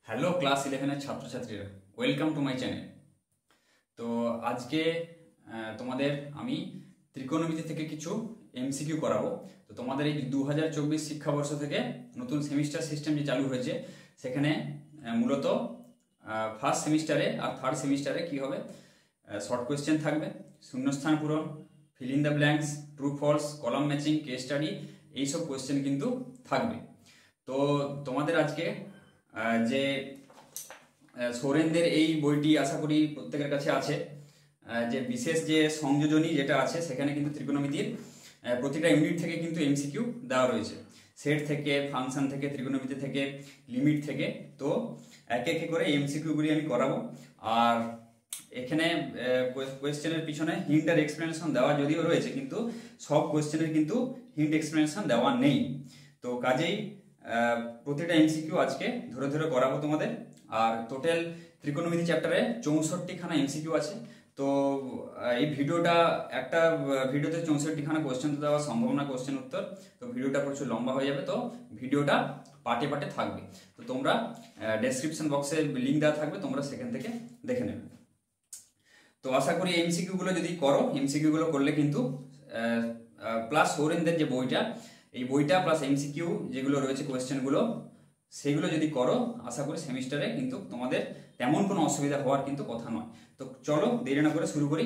Hello class 11 ছাত্রছাত্রীরা, welcome to my channel. তো আজকে তোমাদের আমি ত্রিকোণমিতি থেকে কিছু এমসিকিউ করাবো। তো তোমাদের এই 2024 শিক্ষাবর্ষ থেকে নতুন সেমিস্টার সিস্টেম যে চালু হয়েছে, সেখানে মূলত ফার্স্ট সেমিস্টারে আর থার্ড সেমিস্টারে কি হবে, শর্ট কোয়েশ্চেন থাকবে, শূন্যস্থান পূরণ, fill in the blanks, true false, column matching, case study, এইসব কোয়েশ্চেন কিন্তু থাকবে। তো তোমাদের আজকে যে সোরেনদের এই বইটি আশা করি প্রত্যেকের কাছে আছে, যে বিশেষ যে সংযোজনী যেটা আছে, সেখানে কিন্তু ত্রিকোণমিতির প্রতিটা ইউনিট থেকে কিন্তু এমসিকিউ দেওয়া রয়েছে, সেট থেকে, ফাংশন থেকে, ত্রিকোণমিতি থেকে, লিমিট থেকে। তো একে একে করে এমসিকিউগুলি আমি করাবো। আর এখানে কোয়েশ্চেনের পিছনে হিন্ট আর এক্সপ্লেনেশন দেওয়া যদিও রয়েছে, কিন্তু সব কোয়েশ্চেনের কিন্তু হিন্ট এক্সপ্লেনেশন দেওয়া নেই। তো কাজেই প্রতিটা এমসিকিউ আজকে ধরে ধরে করাবো তোমাদের। আর টোটাল ত্রিকোণমিতি চ্যাপ্টারে 64খানা এমসিকিউ আছে। তো এই ভিডিওটা একটা ভিডিওতে 64খানা কোশ্চেন তো দেওয়া সম্ভব না, কোশ্চেন উত্তর। তো ভিডিওটা প্রচুর লম্বা হয়ে যাবে, তো ভিডিওটা পার্টে পার্টে থাকবে। তো তোমরা ডেসক্রিপশন বক্সে লিঙ্ক দেওয়া থাকবে, তোমরা সেখান থেকে দেখে নেবে। তো আশা করি এমসিকিউ গুলো যদি করো, এমসিকিউ গুলো করলে কিন্তু প্লাস সোরেনদের যে বইটা, এই বইটা প্লাস এমসিকিউ যেগুলো রয়েছে কোয়েশ্চেনগুলো, সেগুলো যদি করো, আশা করি সেমিস্টারে কিন্তু তোমাদের তেমন কোনো অসুবিধা হওয়ার কিন্তু কথা নয়। তো চলো দেরি না করে শুরু করি।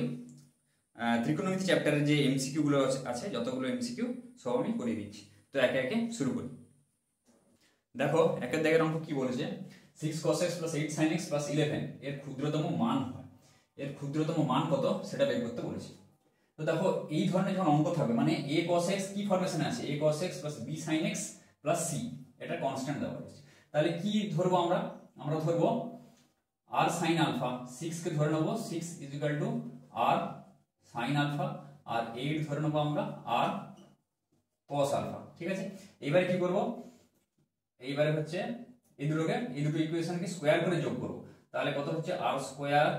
ত্রিকোণমিতি চ্যাপ্টারের যে এমসিকিউ গুলো আছে, যতগুলো এমসিকিউ সব আমি করিয়ে দিচ্ছি। তো একে একে শুরু করি। দেখো, একের দাগের অঙ্ক কি বলেছে, 6 cos x + 8 sin x + 11 এর ক্ষুদ্রতম মান হয়। এর ক্ষুদ্রতম মান কত সেটা বের করতে বলেছে। তো দেখো, এই ধরনের যখন অঙ্ক থাকবে, মানে a cos x কি ফরমেশনে আছে, a cos x + b sin x + c, এটা কনস্ট্যান্ট দেওয়া হয়েছে। তাহলে কি ধরবো আমরা ধরবো r sin আলফা। 6 কে ধরে নেবো 6 = r sin আলফা, আর 8 ধরে নেবো আমরা r cos আলফা। ঠিক আছে, এবারে কি করব, এইবারে হচ্ছে এই দুটো ইকুয়েশনকে স্কয়ার করে যোগ করব। তাহলে কত হচ্ছে, r square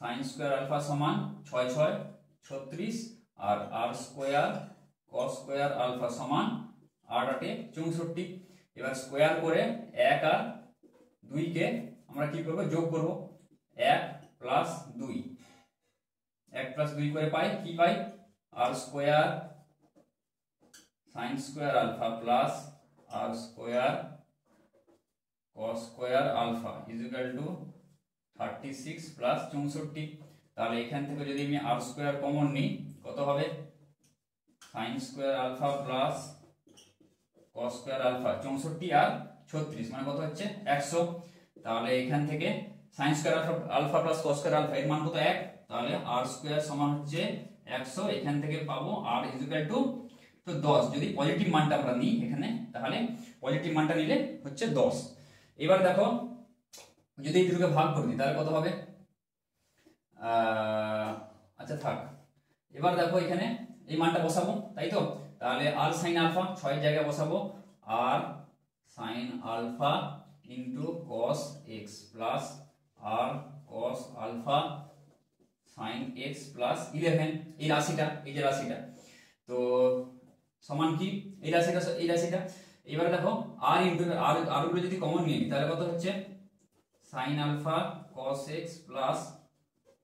sin square alpha সমান 6 6 36, আর r square cos square alpha সমান 8 8 64। এবার স্কয়ার করে 1 আর 2 কে আমরা কি করব, যোগ করব। 1 + 2, 1 + 2 করে পাই কি পাই, r square sin square alpha plus r square cos square alpha = 36 + 64। তাহলে এখান থেকে যদি আমি r স্কয়ার কমন নিই, কত হবে, sin square alpha plus cos square alpha, 64 আর 36 মানে কত হচ্ছে 100। তাহলে এখান থেকে sin square alpha plus cos square alpha এর মান কত 1, তাহলে r স্কয়ার সমান হচ্ছে 100। এখান থেকে পাবো r = তো 10। যদি পজিটিভ মানটা আমরা নিই এখানে, তাহলে পজিটিভ মানটা নিলে হচ্ছে 10। এবার দেখো, যদি এই দুটোকে ভাগ করে দিই তাহলে কত হবে, আচ্ছা থাক। এবার দেখো এখানে এই মানটা বসাবো, তাই তো। তাহলে r sin আলফা 6 এর জায়গায় বসাবো r sin alpha * cos x plus r cos alpha sin x plus 11, এই রাশিটা, এই যে রাশিটা, তো সমান কি এই রাশিটা। এবারে দেখো r গুলো যদি কমন নিয়ে নিই, তাহলে কত হচ্ছে, sin alpha cos x plus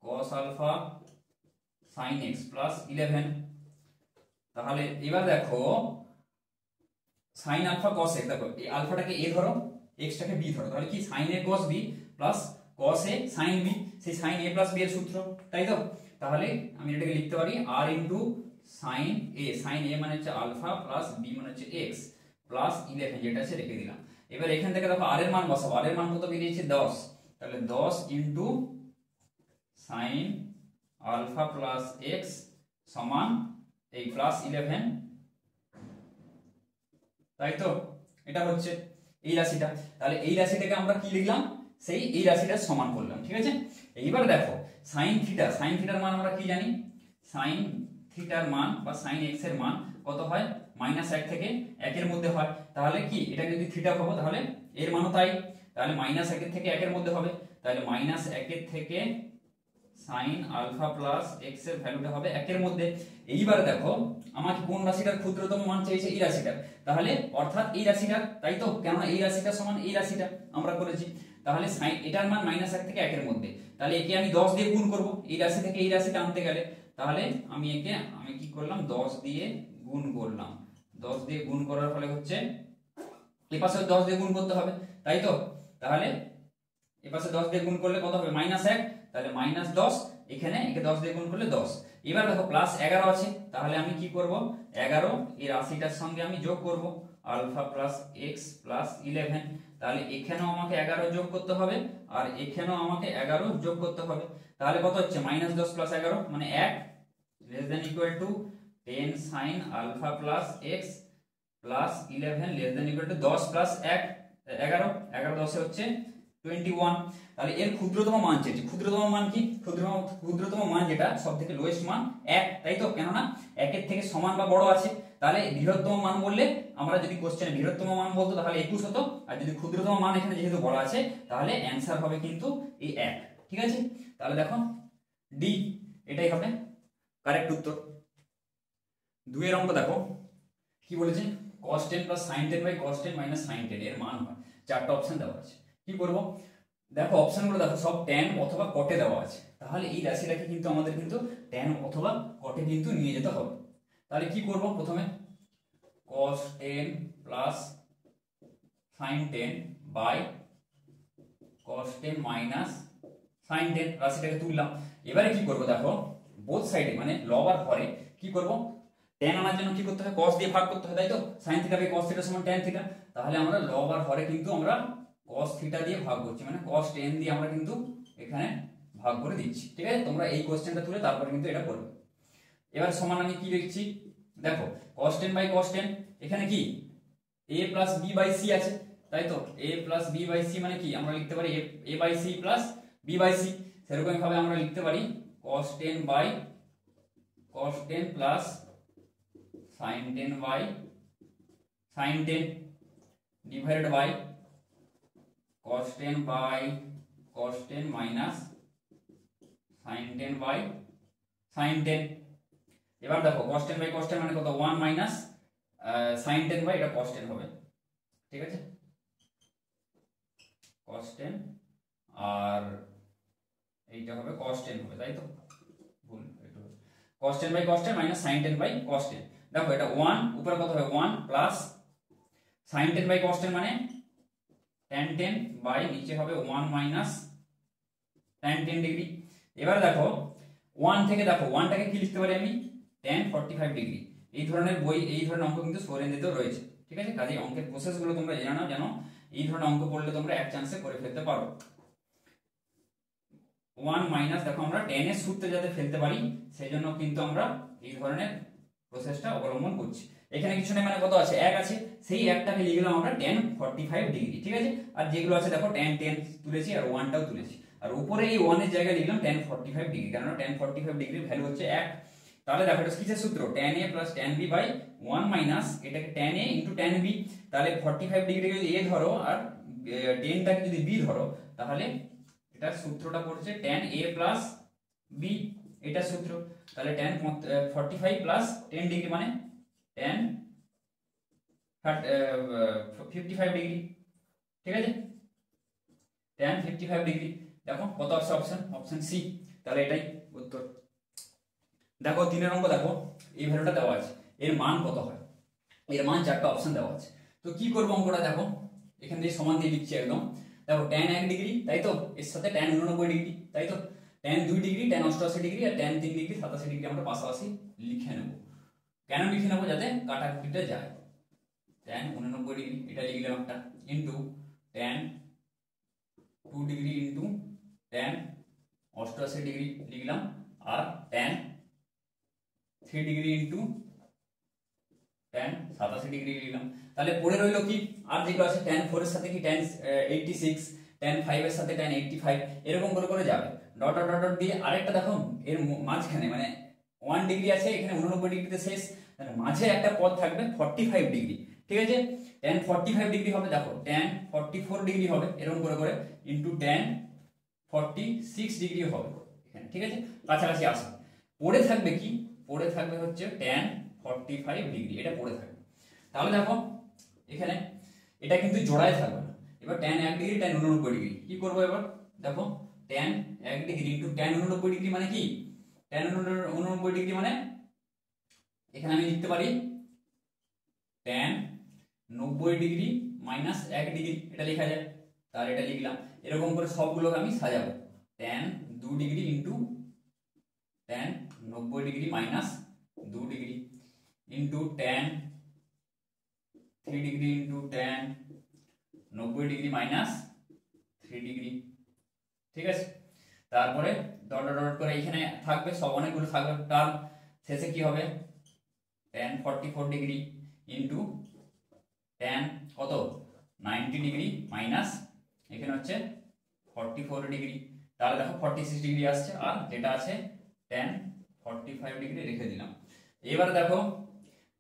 cos alpha sin x plus 11। তাহলে এবার দেখো sin আলফা cos x, দেখো এই আলফাটাকে a ধরো, x টাকে b ধরো, তাহলে কি sin a cos b plus cos a sin b, সেই sin a প্লাস b এর সূত্র, তাই তো। তাহলে আমি এটাকে লিখতে পারি r sin a, sin a মানে হচ্ছে আলফা প্লাস b মানে হচ্ছে x প্লাস 11, যেটা আছে রেখে দিলাম। এবার এখান থেকে দেখো r এর মান বসাবো, r এর মান কত বেরিয়েছে 10, তাহলে 10 sin আলফা প্লাস x সমান এই প্লাস 11, তাই তো। এটা হচ্ছে এই রাশিটা। তাহলে এই রাশিটাকে আমরা কি লিখলাম, সেই এই রাশিটার সমান করলাম। ঠিক আছে, এইবার দেখো sin থিটার মান আমরা কি জানি, sin থিটার মান বা sin x এর মান কত হয়, -1 থেকে 1 এর মধ্যে হয়। তাহলে কি এটা যদি থিটা পাবো, তাহলে এর মানও তাই। তাহলে -1 থেকে 1 এর মধ্যে হবে, তাহলে -1 থেকে সাইন আলফা প্লাস এক্স এর ভ্যালুটা হবে 1 এর মধ্যে। এইবার দেখো আমাকে কোন রাশিটার ক্ষুদ্রতম মান চাইছে, এই রাশিটা, তাহলে অর্থাৎ এই রাশিটা, তাই তো, কেননা এই রাশিটা সমান এই রাশিটা আমরা করেছি, তাহলে সাইন এটার মান -1 থেকে 1 এর মধ্যে, তাহলে একে আমি 10 দিয়ে গুণ করব এই রাশি থেকে এই রাশিটা আনতে গেলে, তাহলে আমি কি করলাম 10 দিয়ে গুণ করলাম, 10 দিয়ে গুণ করার ফলে হচ্ছে এই পাশে 10 দিয়ে গুণ করতে হবে, তাই তো, তাহলে এই পাশে 10 দিয়ে গুণ করলে কত হবে -1, তাহলে -10, এখানে একে 10 দিয়ে গুণ করলে 10। এবার দেখো +11 আছে, তাহলে আমি কি করব 11 এই রাশিটার সঙ্গে আমি যোগ করব আলফা প্লাস এক্স প্লাস 11, তাহলে এখানেও আমাকে 11 যোগ করতে হবে আর এখানেও আমাকে 11 যোগ করতে হবে, তাহলে কত হচ্ছে -10 + 11 মানে 1 ≤ 10 sin alpha plus x plus 11 <10 + 1 11, 11 10 হচ্ছে 21। তাহলে এর ক্ষুদ্রতম মান চেয়েছি, ক্ষুদ্রতম মান কি, ক্ষুদ্রতম মান যেটা সবথেকে লোয়েস্ট মান 1, তাই তো, কেননা 1 এর থেকে সমান বা বড় আছে, তাহলে বৃহত্তম মান বললে আমরা যদি কোশ্চেনে বৃহত্তম মান বলতো তাহলে 21 হতো, আর যদি ক্ষুদ্রতম মান এখানে যেহেতু বলা আছে তাহলে অ্যানসার হবে কিন্তু এই 1, ঠিক আছে। তাহলে দেখো ডি এটাই হবে কারেক্ট উত্তর। 2 এর অঙ্ক দেখো কি বলেছে, cos 10 + sin 10 / cos 10 - sin 10 এর মান হয়, চারটা অপশন দেওয়া আছে, কি করব দেখো অপশনগুলো দেখো সব tan অথবা cot এ দেওয়া আছে, তাহলে এই রাশিটাকে কিন্তু আমাদের কিন্তু tan অথবা cot এ কিন্তু নিয়ে যেতে হবে। তাহলে কি করব প্রথমে cos 10 + sin 10 / cos 10 - sin 10 রাশিটাকে তুললাম। এবারে কি করব দেখো বোথ সাইডে মানে লব আর হরে কি করব tan আনার জন্য কি করতে হয় cos দিয়ে ভাগ করতে হয়, তাই তো, sin θ / cos θ = tan θ, তাহলে আমরা লব আর হরে কিন্তু আমরা cos θ দিয়ে ভাগ করছি, মানে cos 10 দিয়ে আমরা কিন্তু এখানে ভাগ করে দিচ্ছি, ঠিক আছে। তোমরা এই কোশ্চেনটা তুলে তারপর কিন্তু এটা করবে। এবার সমান আমি কি লিখছি দেখো cos 10 / cos 10, এখানে কি a + b/c আছে, তাই তো, a + b/c মানে কি আমরা লিখতে পারি a/c + b/c, সেরকম ভাবে আমরা লিখতে পারি cos 10 / cos 10 + sin 10 / sin 10 divided by cos 10 / cos 10 minus sin 10 / sin 10। এবার দেখো cos 10 / cos 10 মানে কত 1 minus sin 10 এটা cos 10 হবে, ঠিক আছে, cos 10 আর এইটা হবে cos 10 হবে, তাই তো, ভুল একটু, cos 10 / cos 10 minus sin 10 / cos 10, দেখো এটা 1 উপরে কত হবে 1 প্লাস sin 10 / cos 10 মানে tan 10 বাই নিচে হবে 1 মাইনাস tan 10 ডিগ্রি। এবার দেখো 1 থেকে দেখো 1টাকে কি লিখতে পারি আমি tan 45 ডিগ্রি। এই ধরনের বই এই ধরনের অঙ্ক কিন্তু সোরেন্দ্রিতেও রয়েছে, ঠিক আছে, কাজে অঙ্কের প্রসেসগুলো তোমরা জেনে নাও যেন এই ধরনের অঙ্ক পড়লে তোমরা এক চান্সে করে ফেলতে পারো। 1 মাইনাস দেখো আমরা tan এর সূত্রে যাতে ফেলতে পারি সেজন্য কিন্তু আমরা এই ধরনের প্রসেসটা অবলম্বন করছি। এখানে কিছু নেই মানে কত আছে 1 আছে, সেই 1টাকে লিখলাম আমরা tan 45 ডিগ্রি, ঠিক আছে, আর যেগুলো আছে দেখো tan 10 তুলেছি আর 1টাও তুলেছি, আর উপরে এই 1 এর জায়গায় লিখলাম tan 45 ডিগ্রি, কারণ tan 45 ডিগ্রির ভ্যালু হচ্ছে 1। তাহলে দেখো এটা কিসের সূত্র tan a + tan b / 1 minus এটাকে tan a * tan b, তাহলে 45 ডিগ্রিকে যদি a ধরো আর 10টাকে যদি b ধরো তাহলে এটার সূত্রটা পড়ছে tan a + b, এটা সূত্র, তাহলে tan 45 + 10 ডিগ্রি মানে tan 55 ডিগ্রি, ঠিক আছে, tan 55 ডিগ্রি। দেখো কত আছে অপশন সি, তাহলে এটাই উত্তর। দেখো 3 এর অঙ্ক দেখো এই ভ্যালুটা দেওয়া আছে, এর মান কত হয়, এর মান চারটা অপশন দেওয়া আছে, তো কি করব অঙ্কটা দেখো এখান থেকে সমান দিয়ে লিখছি একদম, দেখো tan 1 ডিগ্রি, তাই তো, এর সাথে tan 89 ডিগ্রি, তাই তো, tan 2 ডিগ্রি tan 88 ডিগ্রি আর tan 3 ডিগ্রি 87 ডিগ্রি আমরা পাশাপাশি লিখে নেব। কেন লিখে নেব যাতে কাটাকুটিটা যায়, tan 89 ডিগ্রি এটা লিখলাম একটা into tan 2 degree into tan 88 degree লিখলাম আর tan 3 degree into tan 87 degree লিখলাম। তাহলে পড়ে রইল কি আর যেগুলো আছে tan 4 এর সাথে কি tan 86, tan 5 এর সাথে tan 85, এরকম করে করে যাবে ডট ডট ডট দিয়ে। আরেকটা দেখো এর মাঝখানে মানে 1 ডিগ্রি আছে এখানে 89 ডিগ্রিতে শেষ, তাহলে মাঝে একটা পদ থাকবে 45 ডিগ্রি, ঠিক আছে, tan 45 ডিগ্রি হবে দেখো tan 44 ডিগ্রি হবে এরকম করে করে ইনটু tan 46 ডিগ্রি হবে এখানে, ঠিক আছে, কাছাকাছি আসে। পড়ে থাকবে কি, পড়ে থাকবে হচ্ছে tan 45 ডিগ্রি, এটা পড়ে থাকবে। তাহলে দেখো এখানে এটা কিন্তু জোড়ায় থাকবে না। এবার tan 1 ডিগ্রি tan 89 ডিগ্রি কি করব, এবার দেখো tan 1 degree into tan 89 degree মানে কি, tan 89 ডিগ্রি মানে এখানে আমি লিখতে পারি tan 90 ডিগ্রি মাইনাস 1 ডিগ্রি, এটা লেখা যায়। তাহলে এটা লিখলাম, এরকম করে সবগুলোকে আমি সাজাবো। tan 2 degree into tan 90 degree minus 2 degree into tan 3 degree into tan 90 degree minus 3 degree, ঠিক আছে। তারপরে ডট ডট ডট করে এখানে থাকবে সব, অনেকগুলো থাকবে টার্ম, শেষে কি হবে tan 44 ডিগ্রি ইনটু tan কত 90 ডিগ্রি মাইনাস এখানে হচ্ছে 44 ডিগ্রি। তাহলে দেখো 46 ডিগ্রি আসছে, আর যেটা আছে tan 45 ডিগ্রি রেখে দিলাম। এবারে দেখো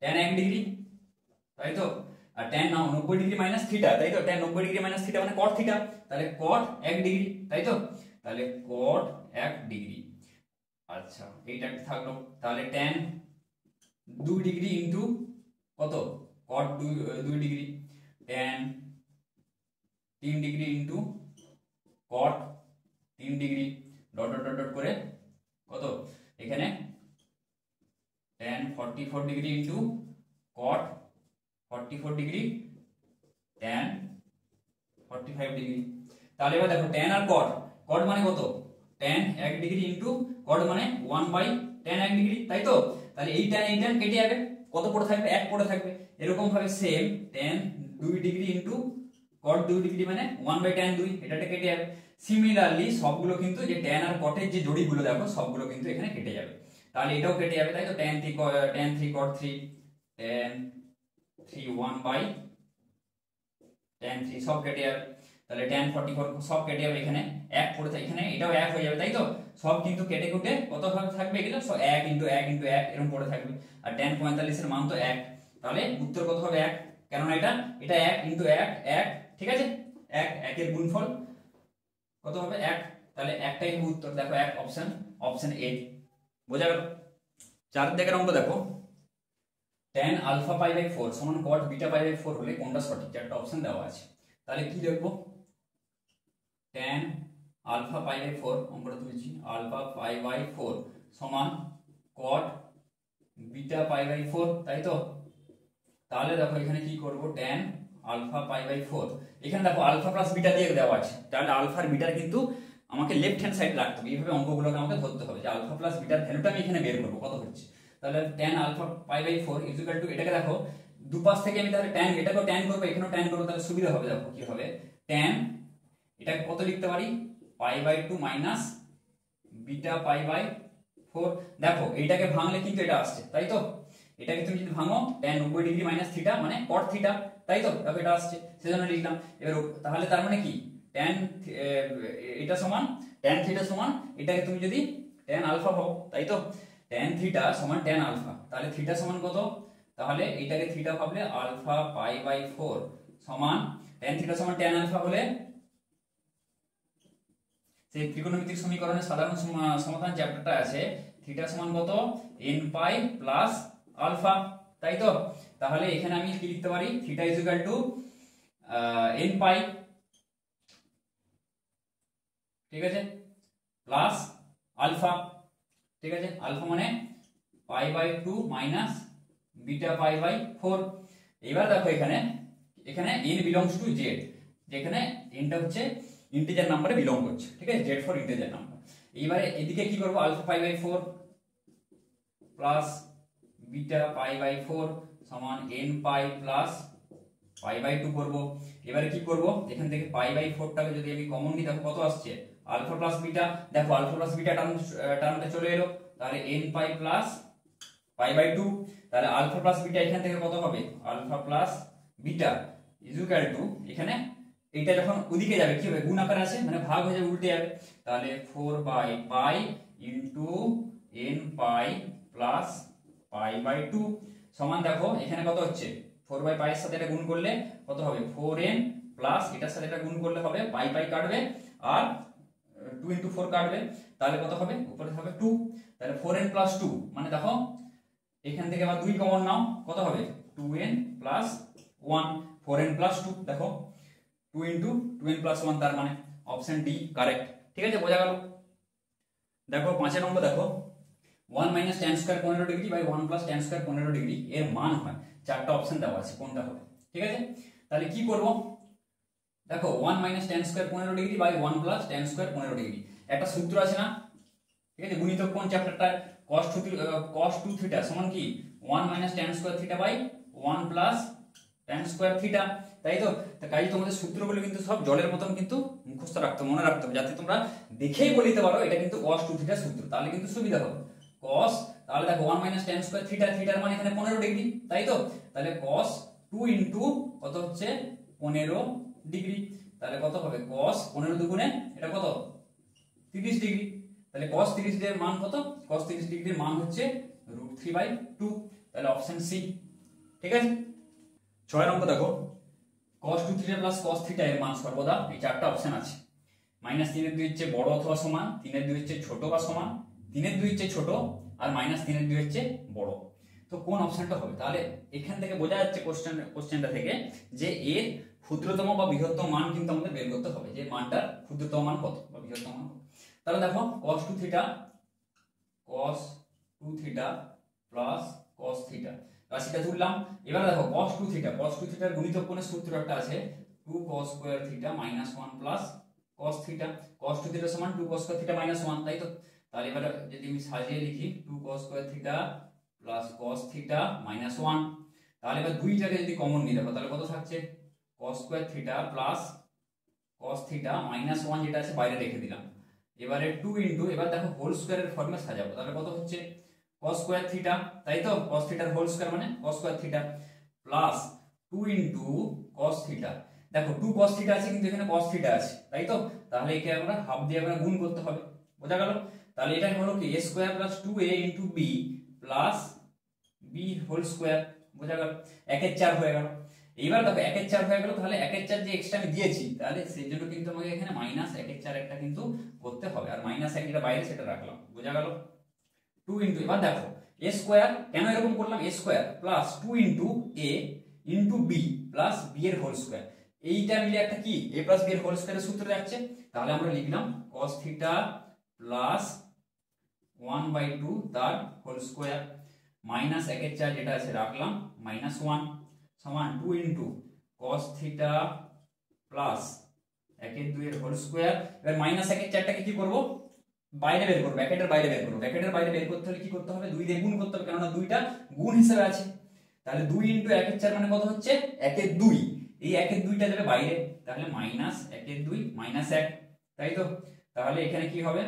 tan 1 ডিগ্রি, তাই তো, আর tan 90 ডিগ্রি মাইনাস থিটা, তাই তো, tan 90 ডিগ্রি মাইনাস থিটা মানে cot থিটা, তাহলে cot 1 ডিগ্রি, তাই তো, তাহলে cot 1 ডিগ্রি। আচ্ছা এইটা থাকলো। তাহলে tan 2 ডিগ্রি ইনটু কত cot 2 degree, tan 3 degree into cot 3 degree, dot dot dot dot করে কত এখানে tan 44 degree into cot 44 degree tan 45 degree. তাহলে এবার দেখো tan আর cot, cot মানে কত tan 1 ডিগ্রি ইনটু cot মানে 1/tan 1 ডিগ্রি, তাই তো। তাহলে এই tan কেটে যাবে, কত পড়ে থাকবে 1 পড়ে থাকবে। এরকম ভাবে same tan 2 degree into cot 2 degree মানে 1/tan 2, এটা কেটে যাবে। সিমিলারলি সবগুলো কিন্তু যে tan আর cot এর যে জড়িগুলো দেখো সবগুলো কিন্তু এখানে কেটে যাবে, তাহলে এটাও কেটে যাবে, তাই তো। tan 3 cot 3 tan 3 1/tan 3 সব কেটে যাবে। তাহলে tan 44 সব কেটে যাবে, এখানে 1 পড়ে থাকে, এখানে এটাও 1 হয়ে যাবে, তাই তো। সব কিন্তু কেটে কুটে কত ভাবে থাকবে এগুলো, সব 1 ইনটু 1 ইনটু 1 এরকম পড়ে থাকবে। আর tan 45 এর মান তো 1, তাহলে উত্তর কত হবে 1, কেননা এটা 1 ইনটু 1 1, ঠিক আছে, 1 এর গুণফল কত হবে 1, তাহলে একটাই হবে উত্তর। দেখো 1 অপশন এ, বোঝা গেল। 4 দিকের অঙ্ক দেখো, tan আলফা পাই বাই 4 সমান cot বিটা পাই বাই 4 হলে কোনটা সঠিক, চারটা অপশন দেওয়া আছে। তাহলে কি লিখবো, tan আলফা পাই বাই 4 অঙ্কটা তুলছি, আলফা পাই বাই 4 সমান cot বিটা পাই বাই 4, তাই তো। তাহলে দেখো এখানে কি করব, tan আলফা পাই বাই 4, এখানে দেখো আলফা প্লাস বিটা দিয়ে দেওয়া আছে, তাহলে আলফা আর বিটার কিন্তু আমাকে লেফট হ্যান্ড সাইড রাখতে হবে। এইভাবে অঙ্কগুলোকে আমাকে ধরতে হবে যে আলফা প্লাস বিটার ভ্যালুটা আমি এখানে বের করব কত হচ্ছে। তাহলে tan alpha pi by 4 equal to, এটাকে দেখো দুপাশ থেকে আমি তাহলে tan, এটাকেও tan করব এখানেও tan করব, তাহলে সুবিধা হবে। দেখো কি হবে, tan এটা কত লিখতে পারি pi by 2 minus beta pi by 4। দেখো এইটাকে ভাঙলে কিন্তু এটা আসছে, তাই তো। এটাকে তুমি যদি ভাঙো tan 90 ডিগ্রি মাইনাস থিটা মানে cot থিটা, তাই তো। দেখো এটা আসছে সেজন্য লিখলাম। এবার তাহলে তার মানে কি tan এটা সমান tan থিটা সমান, এটাকে তুমি যদি tan আলফা ভাবো, তাই তো, tan থিটা সমান tan আলফা, তাহলে থিটা সমান কত, তাহলে এটাকে থিটা ভাবলে আলফা পাই বাই 4 সমান tan থিটা সমান tan আলফা হলে সেই ত্রিকোণমিতিক সমীকরণের সাধারণ সমাধান চ্যাপ্টারটা আছে, থিটা সমান কত n পাই প্লাস আলফা, তাই তো। তাহলে এখানে আমি কি লিখতে পারি, theta is equal to n pi, ঠিক আছে, প্লাস আলফা, ঠিক আছে। আলফা মানে pi by 2 minus beta pi by 4। এবার দেখো এখানে n বিলংস টু z, যেখানে nটা হচ্ছে ইন্টিজার নাম্বারে বিলং করছে, ঠিক আছে, z ফর ইন্টিজার নাম্বার। এইবারে এদিকে কি করব, alpha pi by 4 plus beta pi by 4 সমান n pi plus pi by 2 করব। এবারে কি করব, এখান থেকে পাই বাই 4 টাকে যদি আমি কমন নিই, দেখো কত আসছে আলফা প্লাস বিটা, দেখো আলফা প্লাস বিটা টার্মটা চলে এলো, তাহলে n pi plus pi by 2, তাহলে আলফা প্লাস বিটা এখান থেকে কত হবে, alpha plus beta is equal to, এখানে এটা যখন ওদিকে যাবে কি হবে, গুণ আকার আছে মানে ভাগ হয়ে যাবে, উল্টে যাবে, তাহলে 4 by pi into n pi plus pi by 2 সমান, দেখো এখানে কত হচ্ছে 4 বাই পাই এর সাথে এটা গুণ করলে কত হবে 4n প্লাস এটার সাথে এটা গুণ করলে হবে পাই পাই কাটবে আর 2 ইন্টু 4 কাটবে, তাহলে কত হবে? উপরে হবে 2, তাহলে 4n প্লাস 2, মানে দেখো এখান থেকে আবার 2 কমন নাও, কত হবে? 2n প্লাস 1, 4n প্লাস 2, দেখো 2 ইন্টু 2n প্লাস 1, তার মানে অপশন ডি কারেক্ট। ঠিক আছে, বোঝা গেল? দেখো 5 নম্বর, দেখো 1 minus tan square 15 degree by 1 plus tan square 15 degree এর মান হয়, চারটা অপশন দেওয়া আছে, কোনটা হবে? ঠিক আছে, তাহলে কি করব? দেখো 1 minus tan square 15 degree by 1 plus tan square 15 degree, একটা সূত্র আছে না? ঠিক আছে, গুণিতক কোন চ্যাপ্টারটা? cos 2 থিটা সমান কি 1 minus tan square theta by 1 plus tan square theta, তাই তো? তাই তোমাদের সূত্রগুলো কিন্তু সব জলের মতন কিন্তু মুখস্থ রাখতে, মনে রাখতে হবে, যাতে তোমরা দেখেই বলতে পারো এটা কিন্তু cos 2 থিটা সূত্র, তাহলে কিন্তু সুবিধা হবে। cos, তাহলে দেখো 1 মাইনাস ট্যান স্কয়ার থিটা, থিটার মানে এখানে 15 ডিগ্রি, তাই তো? তাহলে cos 2 ইনটু কত হচ্ছে 15 ডিগ্রি, তাহলে কত হবে? cos 15 দুগুণে এটা কত? 30 ডিগ্রি, তাহলে cos 30 ডিগ্রির মান কত? cos 30 ডিগ্রির মান হচ্ছে √3/2, তাহলে অপশন সি। ঠিক আছে, 6 নম্বর দেখো cos 2 theta plus cos theta এর মান সর্বদা, এই চারটা অপশন আছে, -3/2 হচ্ছে বড় অথবা সমান, 3/2 হচ্ছে ছোট বা সমান, 3/2 হচ্ছে ছোট, আর -3/2 হচ্ছে বড়। তো কোন অপশনটা হবে? তাহলে এখান থেকে বোঝা যাচ্ছে কোশ্চেনটা থেকে যে এর ক্ষুদ্রতম বা বৃহত্তম মান কিন্তু আমাদের বের করতে হবে, যে মানটার ক্ষুদ্রতম মান কত বা বৃহত্তম মান কত। তাহলে দেখো cos 2 theta plus cos theta রাশিটা তুললাম। এবার দেখো cos 2 থিটার গুণিতক কোণের সূত্র একটা আছে 2 cos square theta minus 1 plus cos theta, cos 2 theta সমান 2 cos স্কয়ার থিটা মাইনাস 1, তাই তো? তাহলে এবারে যদি আমি সাজিয়ে লিখি 2 cos square theta plus cos theta minus 1, তাহলে এবার দুইটাকে যদি কমন নিয়ে দেখো তাহলে কত থাকছে? cos square theta plus cos theta minus 1 যেটা আছে বাইরে রেখে দিলাম, এবারে 2 ইনটু, এবার দেখো হোল স্কয়ারের ফর্মে সাজাবো, তাহলে কত হচ্ছে? cos স্কয়ার থিটা, তাই তো? cos থিটার হোল স্কয়ার মানে cos square theta plus 2 into cos theta, দেখো 2 cos থিটা আছে কিন্তু এখানে cos থিটা আছে, তাই তো? তাহলে একে আমরা হাফ দিয়ে আমরা গুণ করতে হবে, বোঝা গেল? তাহলে এটা হলো কি a square plus 2a into b plus b whole square, বোঝা গেল? 1/4 হয়ে গেল। এইবার দেখো 1/4 হয়ে গেল, তাহলে 1/4 যে এক্সট্রা আমি দিয়েছি, তাহলে সেই জন্য কিন্তু আমাকে এখানে -1/4 একটা কিন্তু করতে হবে, আর -1 যেটা বাইরে সেটা রাখলাম, বোঝা গেল? 2 ইনটু, এবার দেখো a স্কয়ার, কেন এরকম করলাম? a square plus 2 into a into b plus b এর হোল স্কয়ার, এইটা মিলে একটা কি a প্লাস b এর হোল স্কয়ারের সূত্র যাচ্ছে, তাহলে আমরা লিখলাম cos থিটা প্লাস 1/2 তার হোল স্কয়ার মাইনাস 1/4 যেটা আছে রাখলাম -1 সমান 2 ইনটু cos থিটা প্লাস 1/2 এর হোল স্কয়ার। এবার -1/4টাকে কি করব? বাইরে বের করব, ব্র্যাকেটের বাইরে বের করব। ব্র্যাকেটের বাইরে বের করতে হলে কি করতে হবে? 2 দিয়ে গুণ করতে হবে, কারণ দুইটা গুণ হিসেবে আছে। তাহলে 2 ইনটু 1/4 মানে কত হচ্ছে? 1/2, এই 1/2টা যাবে বাইরে, তাহলে -1/2 -1, তাই তো? তাহলে এখানে কি হবে?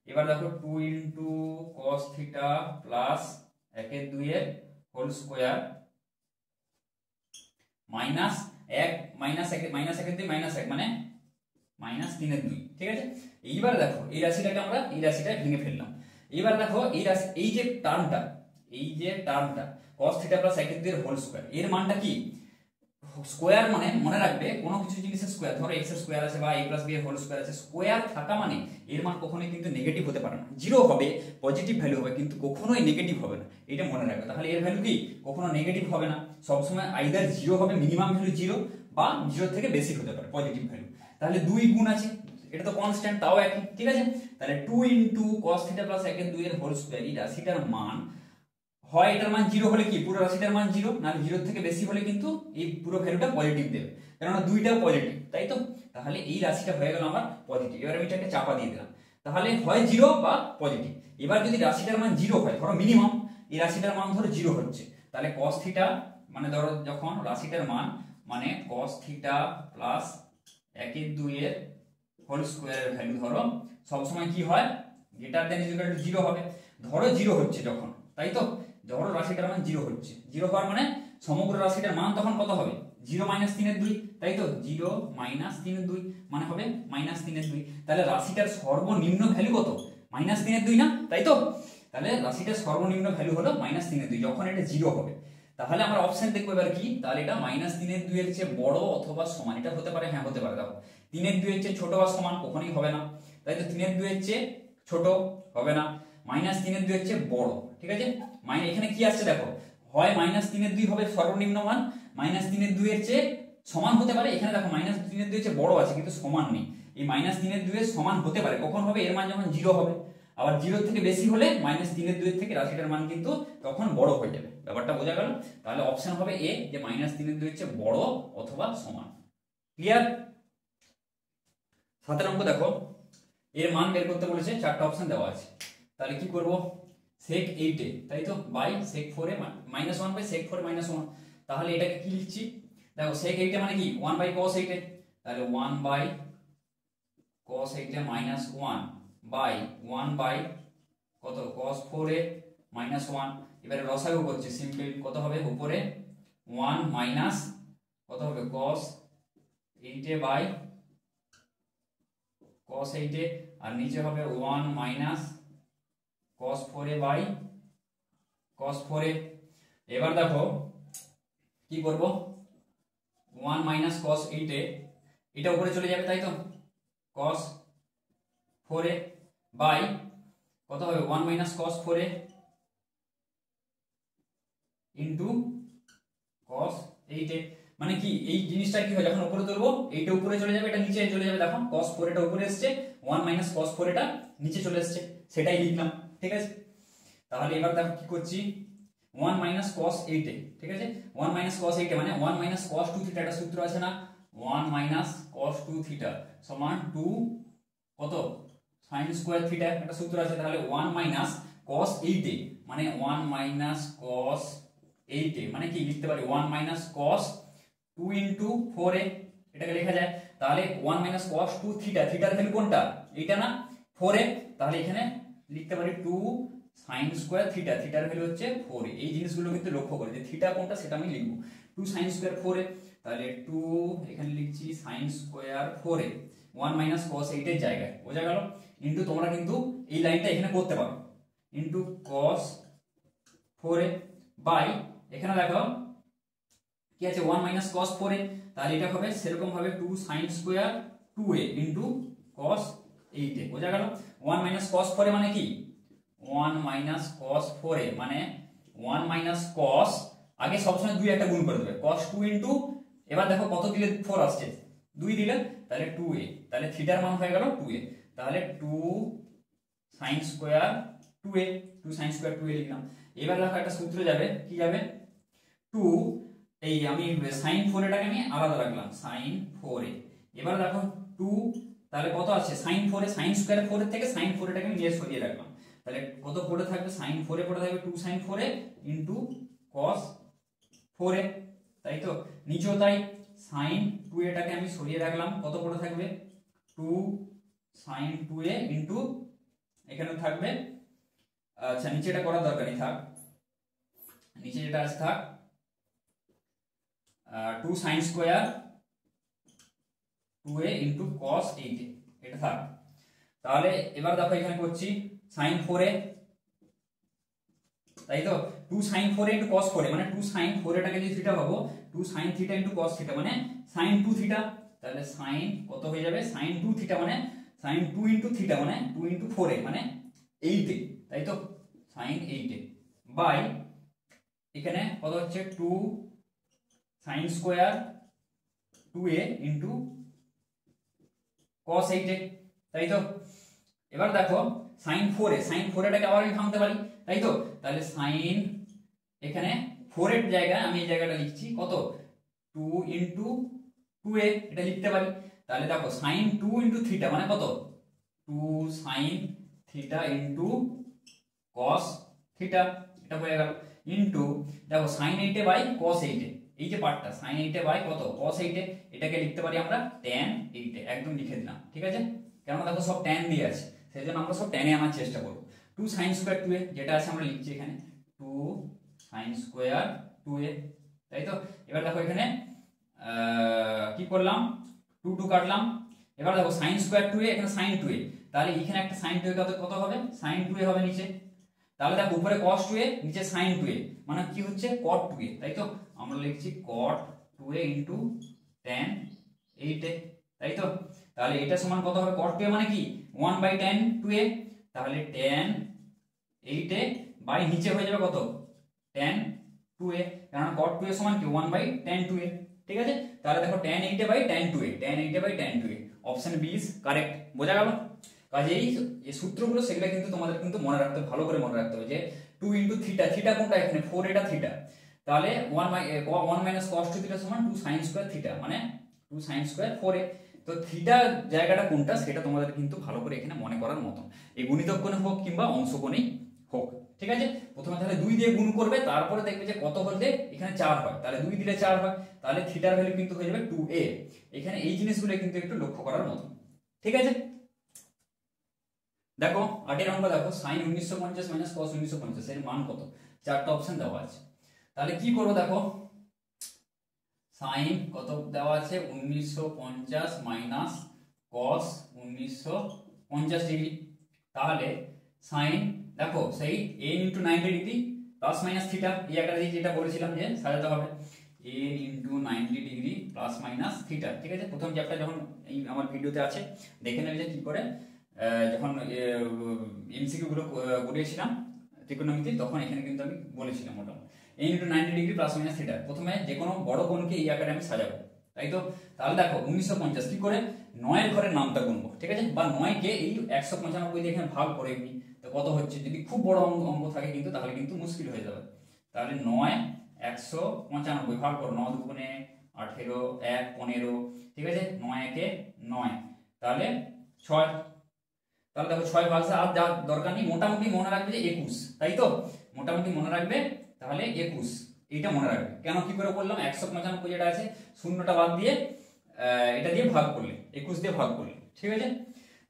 এবার দেখো 2 ইনটু cos থিটা প্লাস 1/2 এর হোল স্কয়ার মাইনাস 1 মানে -3/2, ঠিক আছে? এইবার দেখো এই রাশিটাকে আমরা এই রাশিটা ভেঙে ফেললাম। এইবার দেখো এই রাশি, এই যে টার্মটা cos থিটা প্লাস 1/2 এর হোল স্কয়ার, এর মানটা কি? স্কয়ার মানে মনে রাখবে কোনো কিছু জিনিসের স্কয়ার, ধরো x এর স্কয়ার আছে বা a প্লাস b এর হোল স্কয়ার আছে, স্কয়ার থাকা মানে এর মান কখনোই কিন্তু নেগেটিভ হতে পারে না, জিরো হবে, পজিটিভ ভ্যালু হবে, কিন্তু কখনোই নেগেটিভ হবে না, এটা মনে রাখবে। তাহলে এর ভ্যালু কি? কখনো নেগেটিভ হবে না, সবসময় আইদার জিরো হবে, মিনিমাম ভ্যালু জিরো, বা জিরো থেকে বেশি হতে পারে পজিটিভ ভ্যালু। তাহলে 2 গুণ আছে, এটা তো কনস্ট্যান্ট, তাও একই, ঠিক আছে? তাহলে 2 ইনটু cos থিটা প্লাস 1/2 এর হোল স্কয়ার, এই রাশিটার মান হয় এটার মান 0 হলে কি পুরো রাশিটার মান 0, না 0 থেকে বেশি হলে কিন্তু এই পুরো ভ্যালুটা পজিটিভ দেবে, কারণ দুইটাও পজিটিভ, তাই তো? তাহলে এই রাশিটা হয়ে গেল আমার পজিটিভ। এবার আমি এটাকে চাপা দিয়ে দিলাম, তাহলে হয় 0 বা পজিটিভ। এবার যদি রাশিটার মান 0 হয়, ধরো মিনিমাম এই রাশিটার মান ধরো 0 হচ্ছে, তাহলে cos থিটা মানে ধরো যখন রাশিটার মান মানে cos থিটা প্লাস 1/2 এর হোল স্কয়ারের ভ্যালু ধরো সবসময় কি হয়? গ্রেটার দ্যান ইকুয়াল টু 0 হবে। ধরো 0 হচ্ছে যখন, তাই তো? ধরো রাশিটার মান 0 হচ্ছে, 0 হওয়ার মানে সমগ্র রাশিটার মান তখন কত হবে? 0 - 3/2, তাই তো? 0 - 3/2 মানে হবে -3/2। তাহলে রাশিটার সর্বনিম্ন ভ্যালু কত? -3/2 না, তাই তো? তাহলে রাশিটার সর্বনিম্ন ভ্যালু হলো -3/2 যখন এটা 0 হবে। তাহলে আমরা অপশন দেখবো এবার কি? তাহলে এটা -3/2 এর চেয়ে বড় অথবা সমান, এটা হতে পারে, হ্যাঁ হতে পারে। দেখো 3/2 এর চেয়ে ছোট বা সমান কখনোই হবে না, তাই তো 3/2 এর চেয়ে ছোট হবে না, -3/2 এর চেয়ে বড়, ঠিক আছে। এখানে কি আসছে দেখো, হয় -3/2 হবে সর্বনিম্ন মান, -3/2 এর চেয়ে সমান হতে পারে, এখানে দেখো -3/2 এর চেয়ে বড় আছে কিন্তু সমান নেই। এই -3/2 এর সমান হতে পারে কখন হবে, এর মান যখন 0 হবে, আবার 0 থেকে বেশি হলে -3/2 এর থেকে রাশিটার মান কিন্তু তখন বড় হয়ে যাবে। ব্যাপারটা বোঝা গেল? তাহলে অপশন হবে এ, যে -3/2 এর চেয়ে বড় অথবা সমান। ক্লিয়ার? 7 অঙ্ক দেখো, এর মান বের করতে বলেছে, 4টা অপশন দেওয়া আছে। তাহলে কি করব, sec 8 এ, তাই তো, by sec 4 a -1 by sec 4 -1, তাহলে এটাকে কি লিখছি দেখো, sec 8 এ মানে কি 1 বাই cos 8 এ, তাহলে 1 by cos 8 a -1 by 1 by কত cos 4 এ -1। এবারে লসাগু করছে, সিম্পল কত হবে, উপরে 1 মাইনাস কত হবে cos 8 a by cos 8 a, আর নিচে হবে 1 minus cos 4 a by cos 4 a. এবার দেখো কি করব, 1 মাইনাস cos 8 এ, এটা উপরে চলে যাবে, তাই তো, cos 4 এ বাই কত হবে 1 মাইনাস cos 4 এ ইনটু cos 8 এ। মানে কি এই জিনিসটা কি হয়, যখন উপরে তুলবো এইটা উপরে চলে যাবে, এটা নিচে চলে যাবে, দেখো cos 4 এটা উপরে এসেছে, 1 মাইনাস cos 4 এটা নিচে চলে এসেছে, সেটাই লিখলাম, ঠিক আছে। তাহলে এবার দেখো কি করছি, 1 মাইনাস cos 8 এ, ঠিক আছে, 1 মাইনাস cos 8 এ মানে 1 মাইনাস cos 2 থিটা, একটা সূত্র আছে না, 1 মাইনাস cos 2 থিটা সমান 2 কত sin স্কয়ার থিটা, একটা সূত্র আছে। তাহলে 1 মাইনাস cos 8 এ মানে 1 মাইনাস cos 8 এ মানে কি লিখতে পারি 1 মাইনাস cos 2 ইনটু 4 এ, এটাকে লেখা যায়। তাহলে 1 মাইনাস cos 2 থিটা, থিটার ভ্যালু কোনটা, এইটা না, 4 এ, তাহলে এখানে লিখতে পারি 2 sin স্কয়ার থিটা, থিটার ভ্যালু হচ্ছে 4 এ। এই জিনিসগুলো কিন্তু লক্ষ্য করে যে থিটা কোনটা সেটা আমি লিখব, 2 sin স্কয়ার 4 এ, তাহলে 2 এখানে লিখছি sin square 4 a 1 minus cos 8 এর জায়গায়, বোঝা গেল। ইনটু তোমরা কিন্তু এই লাইনটা এখানে করতে পারো, ইনটু cos 4 এ বাই এখানে দেখো কি আছে 1 মাইনাস cos 4 এ, তাহলে এটা হবে সেরকম ভাবে 2 sin স্কয়ার 2 এ ইনটু cos 8 এ, বোঝা গেল। 1 মাইনাস cos 4 এ মানে কি 1 মাইনাস cos 4 এ মানে 1 মাইনাস cos, আগে সবসময় 2 একটা গুণ করে দেবে, cos 2 ইনটু, এবার দেখো কত দিলে 4 আসছে, 2 দিলে, তাহলে 2a, তাহলে থিটার মান হয়ে গেল 2a, তাহলে 2 sin square 2a, 2 sin square 2a লিখলাম। এবার দেখো একটা সূত্র যাবে, কি যাবে 2, এই আমি sin 4 এটাকে আমি আলাদা রাখলাম, sin 4a, এবার দেখো 2, তাহলে কত আছে sin 4 এ, sin স্কয়ার 4 এর থেকে sin 4 এটাকে আমি নিয়ে সরিয়ে রাখলাম, তাহলে কত পড়ে থাকবে sin 4 এ পড়ে থাকবে 2 sin 4 এ ইনটু cos 4 এ, তাই তো, নিচেও তাই, sin 2 এটাকে আমি সরিয়ে রাখলাম, কত পড়ে থাকবে 2 sin 2a ইনটু এখানে থাকবে, আচ্ছা নিচে এটা করার দরকার নেই, থাক নিচে যেটা আছে থাক 2 sin square 2a into cos 8 এ, এটা থাক। তাহলে এবার দেখো এখানে করছি sin 4 এ, তাই তো, 2 sin 4 ইনটু cos 4 এ মানে 2 sin 4 এটাকে যদি থিটা ভাবো, 2 sin theta into cos theta মানে sin 2 থিটা, তাহলে sin কত হয়ে যাবে sin 2 থিটা মানে sin 2 ইনটু থিটা মানে 2 ইনটু 4 এ মানে 8 এ, তাই তো, sin 8 এ বাই এখানে কত হচ্ছে 2 sin square 2a into cos 8 a, তাই তো। এবার দেখো sin 4 এ, sin 4 এটাকে আবার আমি ভাঙতে পারি, তাই তো, তাহলে sin এখানে 4 এর জায়গায় আমি এই জায়গাটা লিখছি কত 2 ইনটু 2a, এটা লিখতে পারি। তাহলে দেখো sin 2 ইনটু থিটা মানে কত 2 sin theta into cos theta, এটা হয়ে গেল, ইনটু দেখো sin 8 এ বাই cos 8 এ, এই যে পার্টটা sin 8 এ বাই কত cos 8 এ, এটাকে লিখতে পারি আমরা tan 8 এ, একদম লিখে দিলাম, ঠিক আছে। কেননা দেখো সব tan দিয়ে আছে, সেই জন্য আমরা সব tan এ আনার চেষ্টা করব। 2 sin স্কয়ার 2a যেটা আছে আমরা লিখছি এখানে 2 sin স্কয়ার 2a, তাই তো। এবার দেখো এখানে কি করলাম 2 2 কাটলাম, এবার দেখো sin স্কয়ার 2a এখানে sin 2a, তাহলে এখানে একটা sin 2a কত হবে sin 2a হবে নিচে, তাহলে দেখো উপরে cos 2a নিচে sin 2a মানে কি হচ্ছে cot 2a, তাই তো, আমরা লিখছি cot 2a into tan 8a, তাই তো। তাহলে এটা সমান কত হবে cot 2a মানে কি 1/tan 2a, তাহলে tan 8a বাই নিচে হয়ে যাবে কত tan 2a, কারণ cot 2a সমান কি 1/tan 2a। ঠিক আছে, তাহলে দেখো tan 8a by tan 2a, tan 8a by tan 2a, option B is correct. বোঝা গেল? কাজেই এই সূত্রগুলো সেগুলো কিন্তু তোমাদের কিন্তু মনে রাখতে হবে, ভালো করে মনে রাখতে হবে যে 2 ইনটু থিটা, থিটা কোনটা এখানে 4 এটা থিটা, তাহলে 1 মাইনাস cos 2 থিটা সমান 2 sin স্কয়ার থিটা, মানে 2 sin স্কয়ার 4a। তো থিটা জায়গাটা কোনটা সেটা তোমাদের কিন্তু ভালো করে এখানে মনে করার মতো, এই গুণিতক কোণে হোক কিংবা অংশ কোণেই হোক। ঠিক আছে, প্রথমে তাহলে 2 দিয়ে গুণ করবে, তারপরে দেখবে যে কত হলে এখানে 4 হয়, তাহলে 2 দিলে 4 হয়, তাহলে থিটার ভ্যালু কিন্তু হয়ে যাবে 2a। এখানে এই জিনিসগুলো কিন্তু একটু লক্ষ্য করার মতো। ঠিক আছে, দেখো 8 অঙ্ক দেখো sin 1950 মাইনাস cos 1950 এর মান কত, চারটা অপশন দেওয়া আছে। তাহলে কি করব দেখো, sin কত দেওয়া আছে 1950 মাইনাস cos 1950 ডিগ্রি, তাহলে sin দেখো সেই a * 90 degree plus minus theta, এই আকারে যেটা বলেছিলাম যে সাজাতে হবে a * 90 degree plus minus theta. ঠিক আছে, প্রথম চ্যাপ্টার যখন এই আমার ভিডিওতে আছে দেখে নেবে যে কি করে যখন এমসিকিউ গুলো করিয়েছিলাম ত্রিকোণমিতি, তখন এখানে কিন্তু আমি বলেছিলাম মোটামুটি a * 90 degree plus minus theta. প্রথমে যে কোনো বড় কোণকে এই আকারে আমি সাজাবো, তাই তো। তাহলে দেখো 1950 কি করে 9 এর ঘরের নামটা গুনবো, ঠিক আছে, বা 9 কে এই 195 দিয়ে এখানে ভাগ করে নিই, তো কত হচ্ছে, যদি খুব বড় অঙ্ক থাকে কিন্তু তাহলে কিন্তু মুশকিল হয়ে যাবে। তাহলে 9 195 ভাগ করো, 9 দুগুণে 18, 1 15, ঠিক আছে, 9 একে 9, তাহলে 6, তাহলে দেখো 6 ভাগসে আর যা দরকার নেই, মোটামুটি মনে রাখবে যে 21, তাই তো, মোটামুটি মনে রাখবে তাহলে 21, এইটা মনে রাখবে। কেন কি করে বললাম, 195 যেটা আছে শূন্যটা বাদ দিয়ে এটা দিয়ে ভাগ করলে, 21 দিয়ে ভাগ করলে, ঠিক আছে।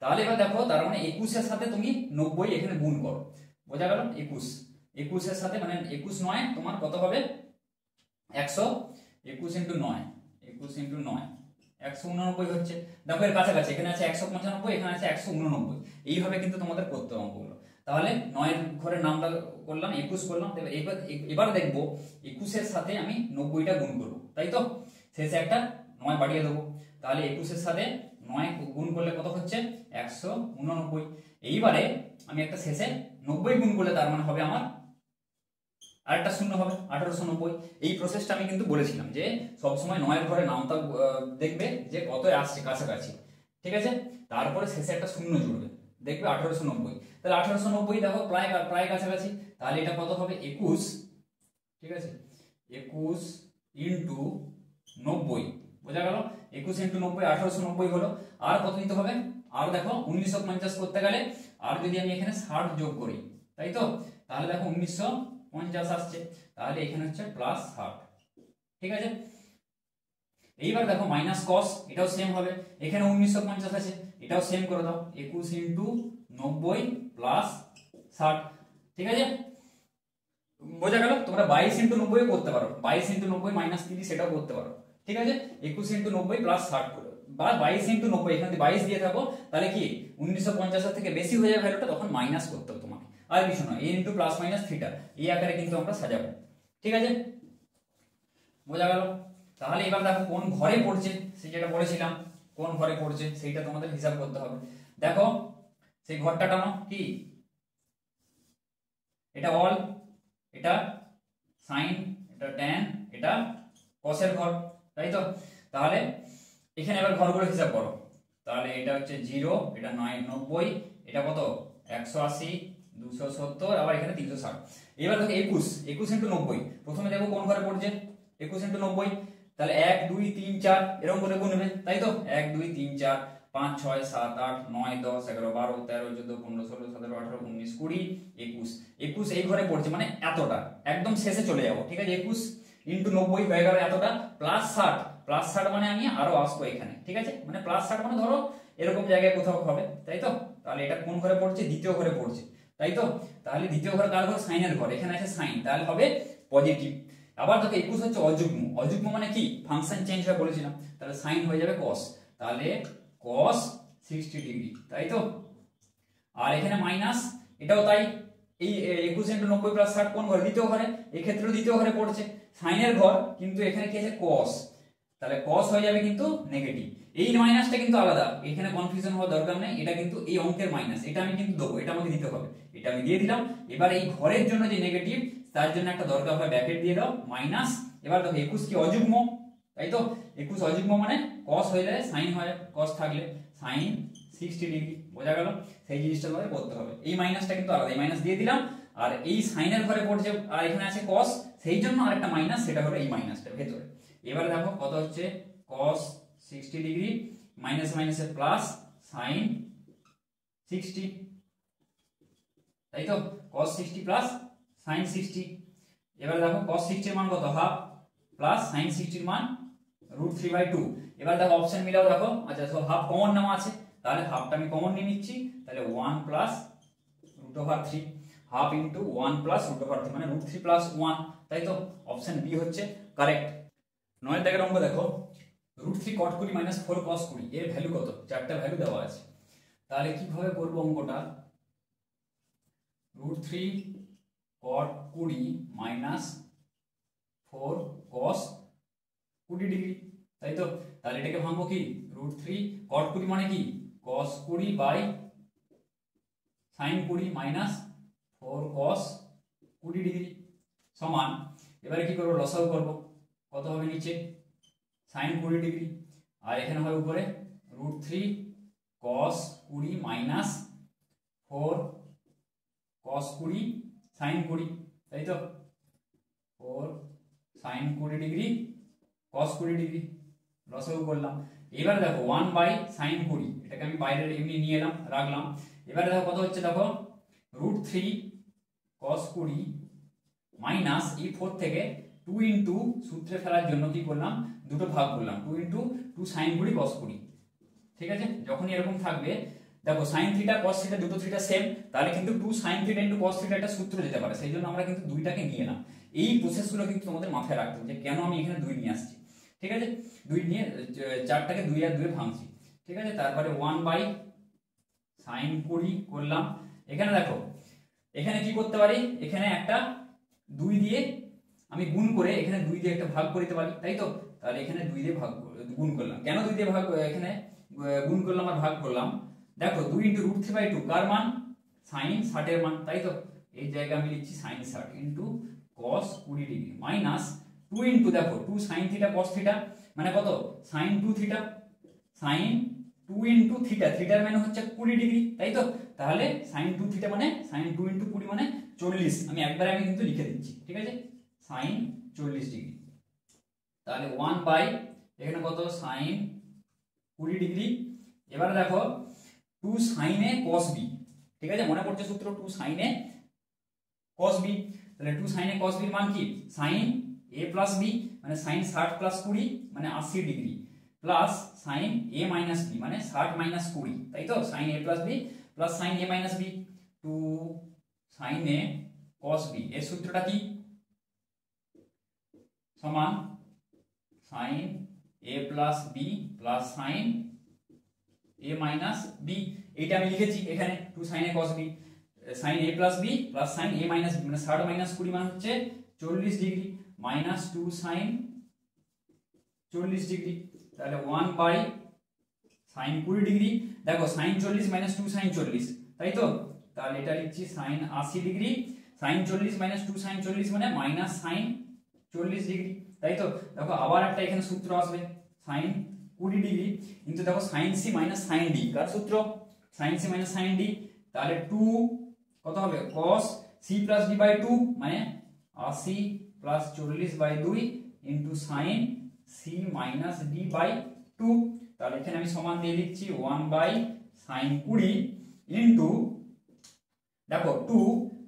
তাহলে এবার দেখো তার মানে 21 এর সাথে তুমি 90 এখানে গুণ করো, বোঝা গেল। 21 এর সাথে মানে 21 9 তোমার কত হবে 100, 21 * 9, 21 * 9 189 হচ্ছে। দেখো এর কাছাকাছি, এখানে আছে 195, এখানে আছে 189, এইভাবে কিন্তু তোমাদের করতে হবে অঙ্কগুলো। তাহলে 9 এর ঘরের নামটা করলাম, 21 করলাম, এবার দেখবো 21 এর সাথে আমি 90টা গুণ করব, তাই তো, শেষে একটা 9 বাড়িয়ে দেবো, তাহলে 21 এর সাথে 9 গুণ করলে কত হচ্ছে 189। এইবারে আমি একটা শেষে 90 গুণ করলে তার মানে হবে আমার আরেকটা শূন্য হবে 1890। এই প্রসেসটা আমি কিন্তু বলেছিলাম যে সবসময় 9 এর ঘরে নামটা দেখবে যে কত আসছে কাছাকাছি, ঠিক আছে, তারপরে শেষে একটা শূন্য জুড়বে, দেখবে 1890, তাহলে 1890 দেখো প্রায় প্রায় কাছাকাছি, তাহলে এটা কত হবে 21, ঠিক আছে, 21 * 90, বোঝা গেল। 21 * 90 1890 হলো। আর কত দিতে হবে, আর দেখো 1950 করতে গেলে আর যদি আমি এখানে 60 যোগ করি, তাই তো, তাহলে দেখো 1950 আসছে, তাহলে এখানে হচ্ছে +60, ঠিক আছে। এইবার দেখো মাইনাস cos, এটাও সেম হবে, এখানে 1950 আছে, এটাও সেম করে দাও, 21 * 90 +60, ঠিক আছে, বোঝা গেল। তোমরা 22 * 90 করতে পারো, 22 * 90 - 30 সেটাও করতে পারো, ঠিক আছে। 21 * 90 +60 করো, বা 22 * 90, এখানে 22 দিয়ে থাকো, তাহলে কি 1950 এর থেকে বেশি হয়ে যাবে ভ্যালুটা, তখন মাইনাস করতে হবে তোমাকে, আর কিছু না, a * +- θ এই আকারে কিন্তু আমরা সাজাবো, ঠিক আছে, বোঝা গেল। তাহলে এবার দেখো কোন ঘরে পড়ছে, সে যেটা বলেছিলাম কোন ঘরে পড়ছে সেইটা তোমাদের হিসাব করতে হবে। দেখো সেই ঘরটা টানো, কি এটা অল, এটা সাইন, এটা ট্যান, এটা কসের ঘর, তাই তো। তাহলে এখানে এবার ঘরগুলো হিসাব করো, তাহলে এটা হচ্ছে 0, এটা 90, এটা কত 180, 270, আবার এখানে 360। এবার দেখো 21 * 90, প্রথমে দেখো কোন ঘরে পড়ছে 21 * 90, তাহলে 1 2 3 4 এরকম করে গুনবে, তাই তো, 1 2 3 4 5 6 7 8 9 10 11 12 13 14 15 16 17 18 19 20 21, 21 এই ঘরে পড়ছে মানে এতটা, একদম শেষে চলে যাবো, ঠিক আছে। 21 * 90 হয়ে গেল এতটা, +60 মানে আমি আরো আসবো এখানে, ঠিক আছে, মানে +60 মানে ধরো এরকম জায়গায় কোথাও হবে, তাই তো। তাহলে এটা কোন ঘরে পড়ছে, দ্বিতীয় ঘরে পড়ছে, তাই তো। তাহলে দ্বিতীয় ঘরে কার ঘর, সাইনের ঘর, এখানে আছে সাইন, তাহলে হবে পজিটিভ। আবার দেখো 21 হচ্ছে অযুগ্ম, অযুগ্ম মানে কি ফাংশন চেঞ্জ হয় বলেছিলাম, তাহলে সাইন হয়ে যাবে cos, তাহলে cos 60 ডিগ্রি, তাই তো। আর এখানে মাইনাস, এটাও তাই, এই 21 * 90 +60 কোন ঘরে, দ্বিতীয় ঘরে, এই ক্ষেত্রে দ্বিতীয় ঘরে পড়ছে সাইনের ঘর, কিন্তু এখানে কি আছে cos, তাহলে cos হয়ে যাবে কিন্তু নেগেটিভ। এই মাইনাসটা কিন্তু আলাদা, এখানে কনফিউশন হওয়ার দরকার নেই, এটা কিন্তু এই অঙ্কের মাইনাস, এটা আমি কিন্তু দেবো, এটা আমাকে দিতে হবে, এটা আমি দিয়ে দিলাম। এবার এই ঘরের জন্য যে নেগেটিভ তার জন্য একটা দরকার হয় ব্র্যাকেট দিয়ে দাও মাইনাস। এবার দেখো 21 কি অযুগ্ম, তাই তো 21 অযুগ্ম মানে cos হয়ে যায় সাইন হয়, cos থাকলে সাইন 60 ডিগ্রি, বোঝা গেল? সেই জিনিসটা তোমাদের করতে হবে। এই মাইনাসটা কিন্তু আলাদা, এই মাইনাস দিয়ে দিলাম, আর এই সাইনের ঘরে পড়ছে আর এখানে আছে cos, সেই জন্য আরেকটা মাইনাস, সেটা হলো এই মাইনাসটা ভেতরে। এবারে দেখো কত হচ্ছে cos 60 ডিগ্রি মাইনাস মাইনাসে প্লাস সাইন 60, তাই তো cos 60 প্লাস সাইন 60। এবারে দেখো cos 60 এর মান কত, হাফ, প্লাস সাইন 60 এর মান √3/2। এবার দেখো অপশন মিলাও, দেখো আচ্ছা সব হাফ কমন নেওয়া আছে, তাহলে হাফটা আমি কমন নিয়ে নিচ্ছি, তাহলে 1 প্লাস √3, হাফ ইন্টু 1 প্লাস √3 মানে √3 প্লাস 1, তাই তো অপশন বি হচ্ছে কারেক্ট। 9 দাগের অঙ্ক দেখো, √3 cot 20 মাইনাস 4 cos 20 এর ভ্যালু কত, চারটা ভ্যালু দেওয়া আছে, তাহলে কিভাবে করব অঙ্কটা? √3 cot 20 মাইনাস 4 cos 20 ডিগ্রি, তাই তো, তাহলে এটাকে ভাঙবো কি, √3 cot 20 মানে কি cos 20 by sin 20 minus 4 cos 20 degree সমান, এবারে কি করব, লসাগু করব, কত হবে নিচে sin 20 ডিগ্রি, আর এখানে হবে উপরে √3 cos 20 মাইনাস 4 cos 20 sin 20, তাই তো 4 sin 20 ডিগ্রি cos 20 ডিগ্রি, লসাগু করলাম। এবারে দেখো 1 বাই sin 20, এটাকে আমি বাইরে এমনি নিয়ে এলাম, রাখলাম। এবারে দেখো কত হচ্ছে, দেখো √3 cos 20 মাইনাস এই 4 থেকে 2 ইনটু সূত্রে ফেলার জন্য কি করলাম, দুটো ভাগ করলাম, 2 ইনটু 2 sin 20 cos 20, ঠিক আছে? যখন এরকম থাকবে দেখো sin থিটা cos থিটা দুটো থিটা সেম, তাহলে কিন্তু 2 sin theta into cos theta একটা সূত্র যেতে পারে, সেই জন্য আমরা কিন্তু দুইটাকে নিয়ে এলাম। এই প্রসেসগুলো কিন্তু তোমাদের মাথায় রাখতে হবে যে কেন আমি এখানে 2 নিয়ে আসছি, ঠিক আছে? 2 নিয়ে 4টাকে 2 আর 2 ভাঙছি, ঠিক আছে? তারপরে 1 বাই sin 20 করলাম। এখানে দেখো এখানে কি করতে পারি, এখানে একটা 2 দিয়ে আমি গুণ করে এখানে 2 দিয়ে একটা ভাগ করতে পারি, তাই তো, তাহলে এখানে 2 দিয়ে ভাগ গুণ করলাম, কেন 2 দিয়ে ভাগ এখানে গুণ করলাম আর ভাগ করলাম, দেখো 2 ইনটু √3/2 কার মান, sin 60 এর মান, তাই তো, এই জায়গায় আমি লিখছি sin 60 into cos 20 degree minus 2 into দেখো 2 sin থিটা cos থিটা মানে কত, sin 2 theta, sin 2 into theta, থিটার মানে হচ্ছে 20 ডিগ্রি, তাই তো, তাহলে sin 2 থিটা মানে sin 2 ইনটু 20 মানে 40, আমি একবারে আমি কিন্তু লিখে দিচ্ছি, ঠিক আছে, sin 40 ডিগ্রি, তাহলে 1 বাই এখানে কত sin 20 ডিগ্রি। এবারে দেখো 2 sin a cos b, ঠিক আছে, মনে পড়ছে সূত্র 2 sin a cos b, তাহলে 2 sin a cos b এর মান কি, sin a প্লাস b মানে sin 60 প্লাস 20 মানে 80 degree plus sin a minus b মানে 60 মাইনাস 20, তাই তো, sin a plus b plus sin a minus b, 2 sin a cos b এর সূত্রটা কি, সমান sin a plus b plus sin a minus b, এইটা আমি লিখেছি এখানে 2 sin a cos b, sin a plus b plus sin a minus b মানে 60 minus 20 মানে হচ্ছে 40 ডিগ্রি মাইনাস 2 sin 40 ডিগ্রি, তাহলে 1 বাই sin 20 ডিগ্রি, দেখো sin 40 মাইনাস 2 sin 40, তাই তো, তাহলে এটা লিখছি sin 80 degree, sin 40 minus 2 sin 40 মানে মাইনাস sin 40 ডিগ্রি, তাই তো, দেখো আবার একটা এখানে সূত্র আসবে sin 20 ডিগ্রি কিন্তু দেখো sin c minus sin d কার সূত্র, sin c minus sin d, তাহলে 2 কত হবে cos c plus d by 2 মানে 80 plus 40 by 2 into sin c minus d by 2, তাহলে এখানে আমি সমান দিয়ে লিখছি 1 বাই sin 20 ইনটু দেখো 2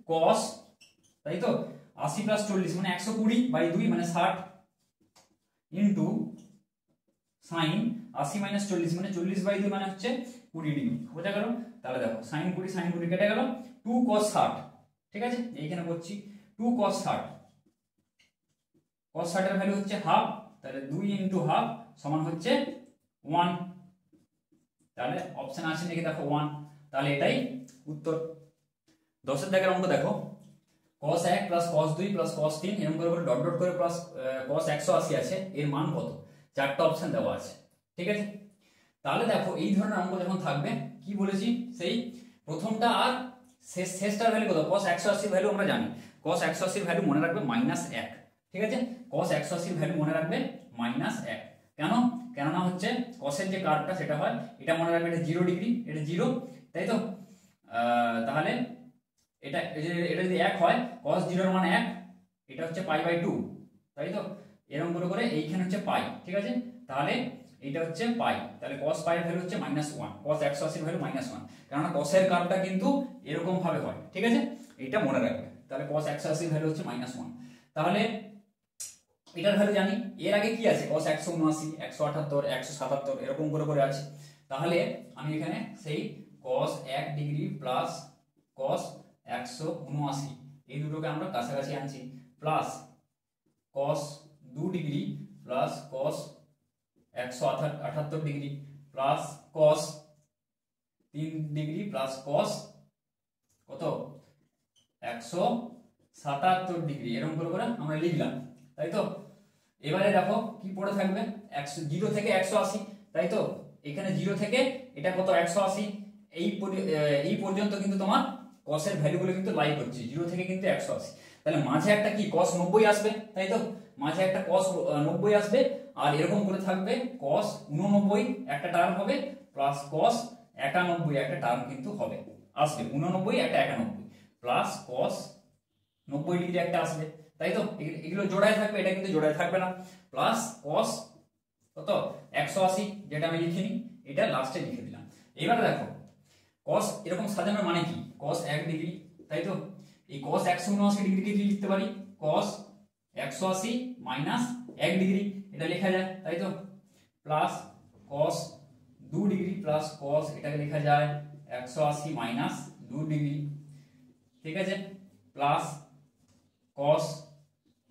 cos, তাই তো, 80 প্লাস 40 মানে 120 বাই 2 মানে 60 ইনটু sin 80 মাইনাস 40 মানে 40 বাই 2 মানে হচ্ছে 20 ডিগ্রি, বোঝা গেল? তাহলে দেখো sin 20 কেটে গেল, 2 cos 60, ঠিক আছে, এইখানে করছি 2 cos 60, cos 60 এর ভ্যালু হচ্ছে হাফ, তাহলে 2 ইনটু হাফ সমান হচ্ছে 1, তাহলে অপশন আছে নাকি দেখো 1, তাহলে এটাই উত্তর। 10 এর দাগের অঙ্ক দেখো, cos 1 plus cos 2 plus cos 3 এরকম করে ডট ডট করে প্লাস cos 180 আছে, এর মান কত, চারটা অপশন দেওয়া আছে, ঠিক আছে। তাহলে দেখো এই ধরনের অঙ্ক যখন থাকবে, কি বলেছি, সেই প্রথমটা আর শেষটার ভ্যালু কত, cos 180 ভ্যালু আমরা জানি, cos 180 ভ্যালু মনে রাখবে -1, ঠিক আছে। cos 180 ভ্যালু মনে রাখবে -1। কেন? কেননা হচ্ছে cos এর যে কার্ভটা সেটা হয়, এটা মনে রাখবে এটা 0 ডিগ্রি, এটা 0, তাই তো। তাহলে এটা এটা যদি 1 হয়, cos 0 এর মান 1, এটা হচ্ছে π/2, তাই তো। এরকম করে করে এইখানে হচ্ছে পাই, ঠিক আছে। তাহলে এটা হচ্ছে পাই, তাহলে cos পাই এর ভ্যালু হচ্ছে -1, cos 180 এর ভ্যালু -1, কারণ cos এর কার্ভটা কিন্তু এরকম ভাবে হয়, ঠিক আছে, এটা মনে রাখবে। তাহলে cos 180 এর ভ্যালু হচ্ছে -1। তাহলে এটার ভ্যালু জানি, এর আগে কি আছে, cos 179, 178, 177 এরকম করে করে আছে। তাহলে আমি এখানে সেই cos 1 ডিগ্রি প্লাস cos 179 এই দুটোকে আমরা কাছাকাছি আনছি, plus cos 2 degree plus cos 178 degree plus cos 3 degree plus cos কত 177 ডিগ্রি, এরকম করে করে আমরা লিখলাম, তাই তো। এবারে দেখো কি পড়ে থাকবে, 0 থেকে 180, তাই তো। এখানে 0 থেকে এটা কত 180, এই পর্যন্ত কিন্তু তোমার cos এর ভ্যালুগুলো কিন্তু লাইক হচ্ছে 0 থেকে কিন্তু 180। তাহলে মাঝে একটা কি cos 90 আসবে, তাই তো, মাঝে একটা cos 90 আসবে, আর এরকম করে থাকবে cos 89 একটা টার্ম হবে, প্লাস cos 91 একটা টার্ম কিন্তু হবে, আসবে 89 একটা 91, প্লাস cos 90 ডিগ্রি একটা আসবে, তাই তো। এগুলো জোড়ায় থাকবে, এটা কিন্তু জোড়ায় থাকবে না, প্লাস cos কত 180, যেটা আমি লিখিনি, এটা লাস্টে লিখে দিলাম। এবার দেখো cos এরকম সাজানোর মানে কি, cos 1 ডিগ্রি, তাই তো। এই cos 179 ডিগ্রিকে কি লিখতে পারি, cos 180 মাইনাস 1 ডিগ্রি, এটা লেখা যায়, তাই তো। Plus cos 2 degree plus cos এটাকে লেখা যায় 180 মাইনাস 2 ডিগ্রি, ঠিক আছে। Plus cos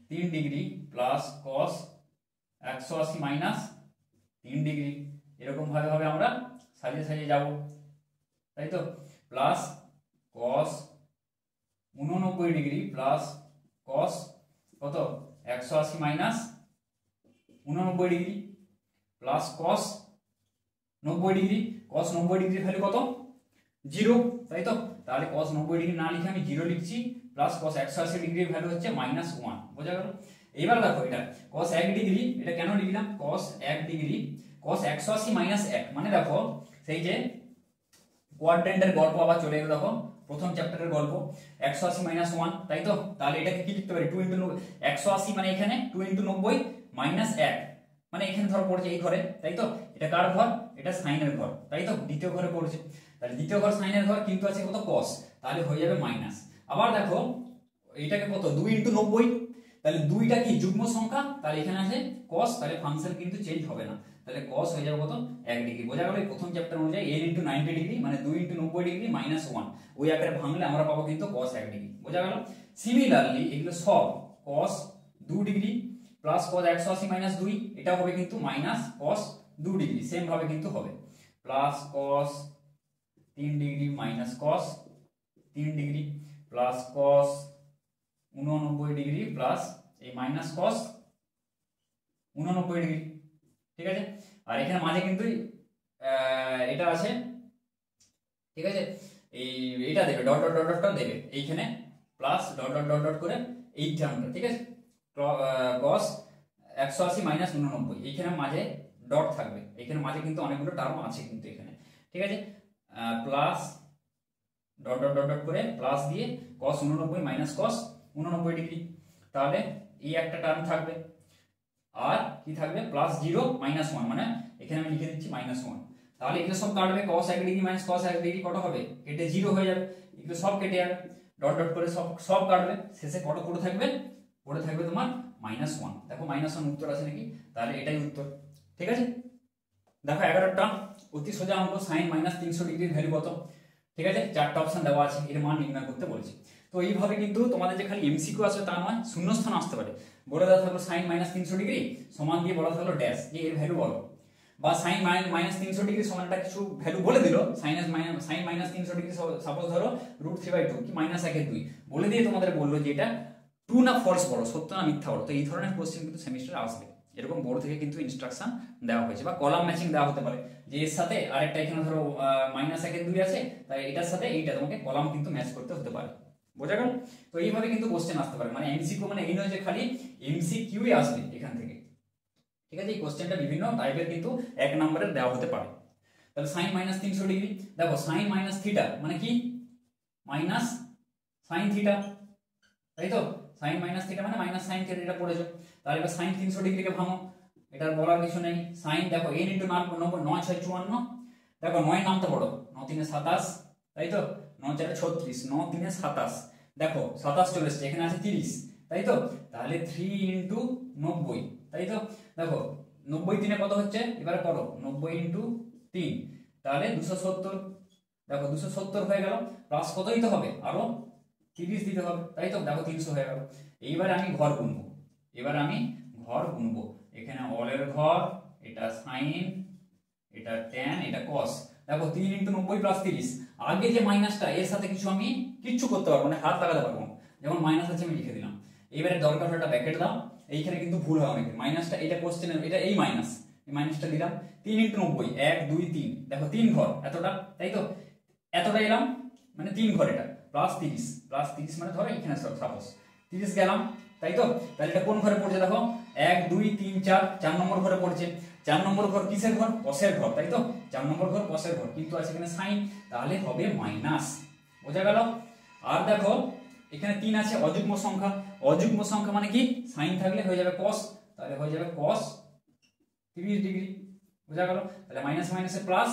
3 degree plus cos 180 minus 3 degree, এরকম ভাবে ভাবে আমরা সাজিয়ে সাজিয়ে যাব, তাই তো। Plus cos 89 degree plus cos কত 180 minus 89 degree plus cos 90 degree, cos 90 ডিগ্রির ভ্যালু কত 0, তাই তো। তাহলে cos 90 ডিগ্রি না লিখে আমি 0 লিখছি, প্লাস cos 180 ডিগ্রির ভ্যালু হচ্ছে -1, বোঝা গেল। এবার দেখো এটা cos 1 ডিগ্রি, এটা কেন লিখলাম, cos 1 ডিগ্রি cos 180 মাইনাস 1, মানে দেখো সেই যে কোয়াড্রেন্টের গল্প আবার চলে এলো, দেখো প্রথম চ্যাপ্টারের গল্প 180 মাইনাস 1, তাই তো। তাহলে এটাকে কি লিখতে পারি 2 ইনটু 180, মানে এখানে 2 ইনটু 90 মাইনাস 1, মানে এখানে ধরো পড়ছে এই ঘরে, তাই তো। এটা কার ঘর, এটা সাইনের ঘর, তাই তো, দ্বিতীয় ঘরে পড়ছে। তাহলে দ্বিতীয় ঘর সাইনের ঘর, কিন্তু আছে কত cos, তাহলে হয়ে যাবে মাইনাস। আবার দেখো এটাকে কত 2 ইনটু 90, তাহলে 2টা কি যুগ্ম সংখ্যা, তাহলে এখানে আছে cos, তাহলে ফাংশন কিন্তু চেঞ্জ হবে না, তাহলে cos হয়ে যাবে কত 1 ডিগ্রি, বোঝা গেল। এই প্রথম চ্যাপ্টার অনুযায়ী a ইনটু 90 ডিগ্রি মানে 2 ইনটু 90 ডিগ্রি মাইনাস 1, ওই আকারে ভাঙলে আমরা পাবো কিন্তু cos 1 ডিগ্রি, বোঝা গেল। সিমিলারলি এগুলো সব cos 2 degree plus cos 180 minus 2, এটা হবে কিন্তু মাইনাস cos 2 ডিগ্রি, সেম ভাবে কিন্তু হবে, plus cos 3 degree minus cos 3 degree plus cos 89 degree plus এই মাইনাস cos 89 ডিগ্রি, ঠিক আছে। আর এখানে মাঝে কিন্তু এটা আছে, ঠিক আছে, এই এটা দেবে ডট ডট ডট ডট দেবে এইখানে, plus dot dot dot dot করে এই টার্মটা, ঠিক আছে, cos 180 মাইনাস 89, এইখানে মাঝে ডট থাকবে, এইখানে মাঝে কিন্তু অনেকগুলো টার্ম আছে কিন্তু এখানে, ঠিক আছে। Plus dot dot dot dot করে প্লাস দিয়ে cos 89 মাইনাস cos 89 ডিগ্রি, তাহলে এই একটা টার্ম থাকবে, আর কি থাকবে প্লাস 0 মাইনাস 1, মানে এখানে আমি লিখে দিচ্ছি -1, তাহলে এগুলো সব কাটবে, cos 1 degree minus cos 1 degree কত হবে, কেটে 0 হয়ে যাবে, এগুলো সব কেটে যাবে, ডট ডট করে সব কাটবে, শেষে কত পড়ে থাকবে, পড়ে থাকবে তোমার -1, দেখো -1 উত্তর আছে নাকি, তাহলে এটাই উত্তর, ঠিক আছে। দেখো 11টা অতি সোজা অঙ্ক, sin -300 ডিগ্রির ভ্যালু কত, ঠিক আছে, 4টা অপশন দেওয়া আছে, এর মান নির্ণয় করতে বলেছে। তো এইভাবে কিন্তু তোমাদের যে খালি এমসিকিউ আসবে তা নয়, শূন্যস্থান আসতে পারে, বলে দেওয়া থাকলো sin -300 ডিগ্রি সমান দিয়ে বলা থাকলো ড্যাশ, যে এর ভ্যালু বলো, বা sin -300 ডিগ্রি সমানটা কিছু ভ্যালু বলে দিল, sin -300 ডিগ্রি সাপোজ ধরো √3/2 কি -1/2 বলে দিয়ে তোমাদের বললো যে এটা ট্রু না ফলস বলো, সত্য না মিথ্যা বলো। তো এই ধরনের কোশ্চেন কিন্তু সেমিস্টারে আসবে, এরকম বোর্ড থেকে কিন্তু ইনস্ট্রাকশন দেওয়া হয়েছে, বা কলাম ম্যাচিং দেওয়া হতে পারে যে এর সাথে আরেকটা এখানে ধরো -1 আছে, তাই এটার সাথে এইটা তোমাকে কলাম কিন্তু ম্যাচ করতে হতে পারে। বোঝা গেল? তো এইভাবে কিন্তু কোশ্চেন আসতে পারে, মানে এমসিকিউ মানে এই নয় যে খালি এমসিকিউই আসবে এখান থেকে, ঠিক আছে? এই কোশ্চেনটা বিভিন্ন টাইপের কিন্তু 1 নম্বরের দেওয়া হতে পারে। তাহলে sin -300 ডিগ্রি, দেখো sin θ মানে কি মাইনাস sin θ, তাই তো? sin θ মানে মাইনাস sin θ, এটা পড়েছো। তাহলে এবার sin 300 ডিগ্রিকে ভাঙো, এটার বলার কিছু নেই। sin দেখো n * 9 9 6 54, দেখো 9 নামতে পড়ো, 9 3 27, তাই তো? 9 4 36, 9 3 27, দেখো 27 চলে এসেছে, এখানে আছে 30, তাই তো? তাহলে 3 × 90, তাই তো? দেখো 90 3 কত হচ্ছে, এবারে করো 90 × 3, তাহলে 270, দেখো 270 হয়ে গেল, প্লাস কত দিতে হবে, আরো 30 দিতে হবে, তাই তো? দেখো 300 হয়ে গেল। এইবার আমি ঘর গুনবো, এখানে অলের ঘর, এটা সাইন, এটা ট্যান, এটা কস। দেখো 3 × 90 + 30, আগে যে মাইনাসটা এর সাথে আমি কিচ্ছু করতে পারবো না, হাত লাগাতে পারবো না, যেমন মাইনাস আছে আমি লিখে দিলাম। এবারে দরকার হলে একটা ব্র্যাকেট দাও, এইখানে কিন্তু ভুল হবে অনেক, মাইনাসটা এটা কোশ্চেনের এটা এই মাইনাসটা দিলাম, 3 × 90 1 2 3, দেখো 3 ঘর এতটা, তাই তো? এতটা এলাম মানে 3 ঘর, এটা +30 মানে ধরো এখানে সাপোজ 30 গেলাম, তাই তো? তাহলে এটা কোন ঘরে পড়ছে, দেখো 1 2 3 4, 4 নম্বর ঘরে পড়ছে। 4 নম্বর ঘর কিসের ঘর, কসের ঘর, তাই তো? 4 নম্বর ঘর কসের ঘর, কিন্তু আছে এখানে সাইন, তাহলে হবে মাইনাস। বোঝা গেল? আর দেখো এখানে 3 আছে, অযুগ্ম সংখ্যা মানে কি সাইন থাকলে হয়ে যাবে কস, তাহলে হয়ে যাবে cos 30 ডিগ্রি। বোঝা গেল? তাহলে মাইনাস মাইনাসে প্লাস,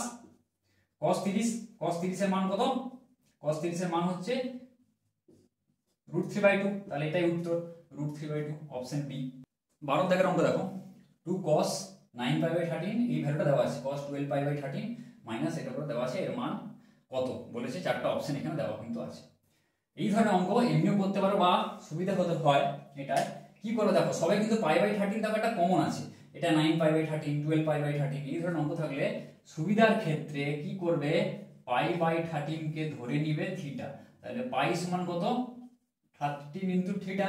cos 30 এর মান কত, cos 30 এর মান হচ্ছে √3/2, তাহলে এটাই উত্তর, √3/2, অপশন বি। 12 দাগের অঙ্ক দেখো, 2 cos 9π/13, এই ভ্যালুটা দেওয়া আছে, cos 12π/13 মাইনাস এটা করে দেওয়া আছে, এর মান কত বলেছে, 4টা অপশন এখানে দেওয়া কিন্তু আছে। এই ধরনের অঙ্ক এমনিও করতে পারো, বা সুবিধা হতে হয় এটা কি করে, দেখো সবাই কিন্তু π/13 দেখো একটা কমন আছে, এটা 9π/13 12π/13, এই ধরনের অঙ্ক থাকলে সুবিধার ক্ষেত্রে কি করবে, π/13 কে ধরে নিবে থিটা, তাহলে পাই সমান কত 13 × থিটা,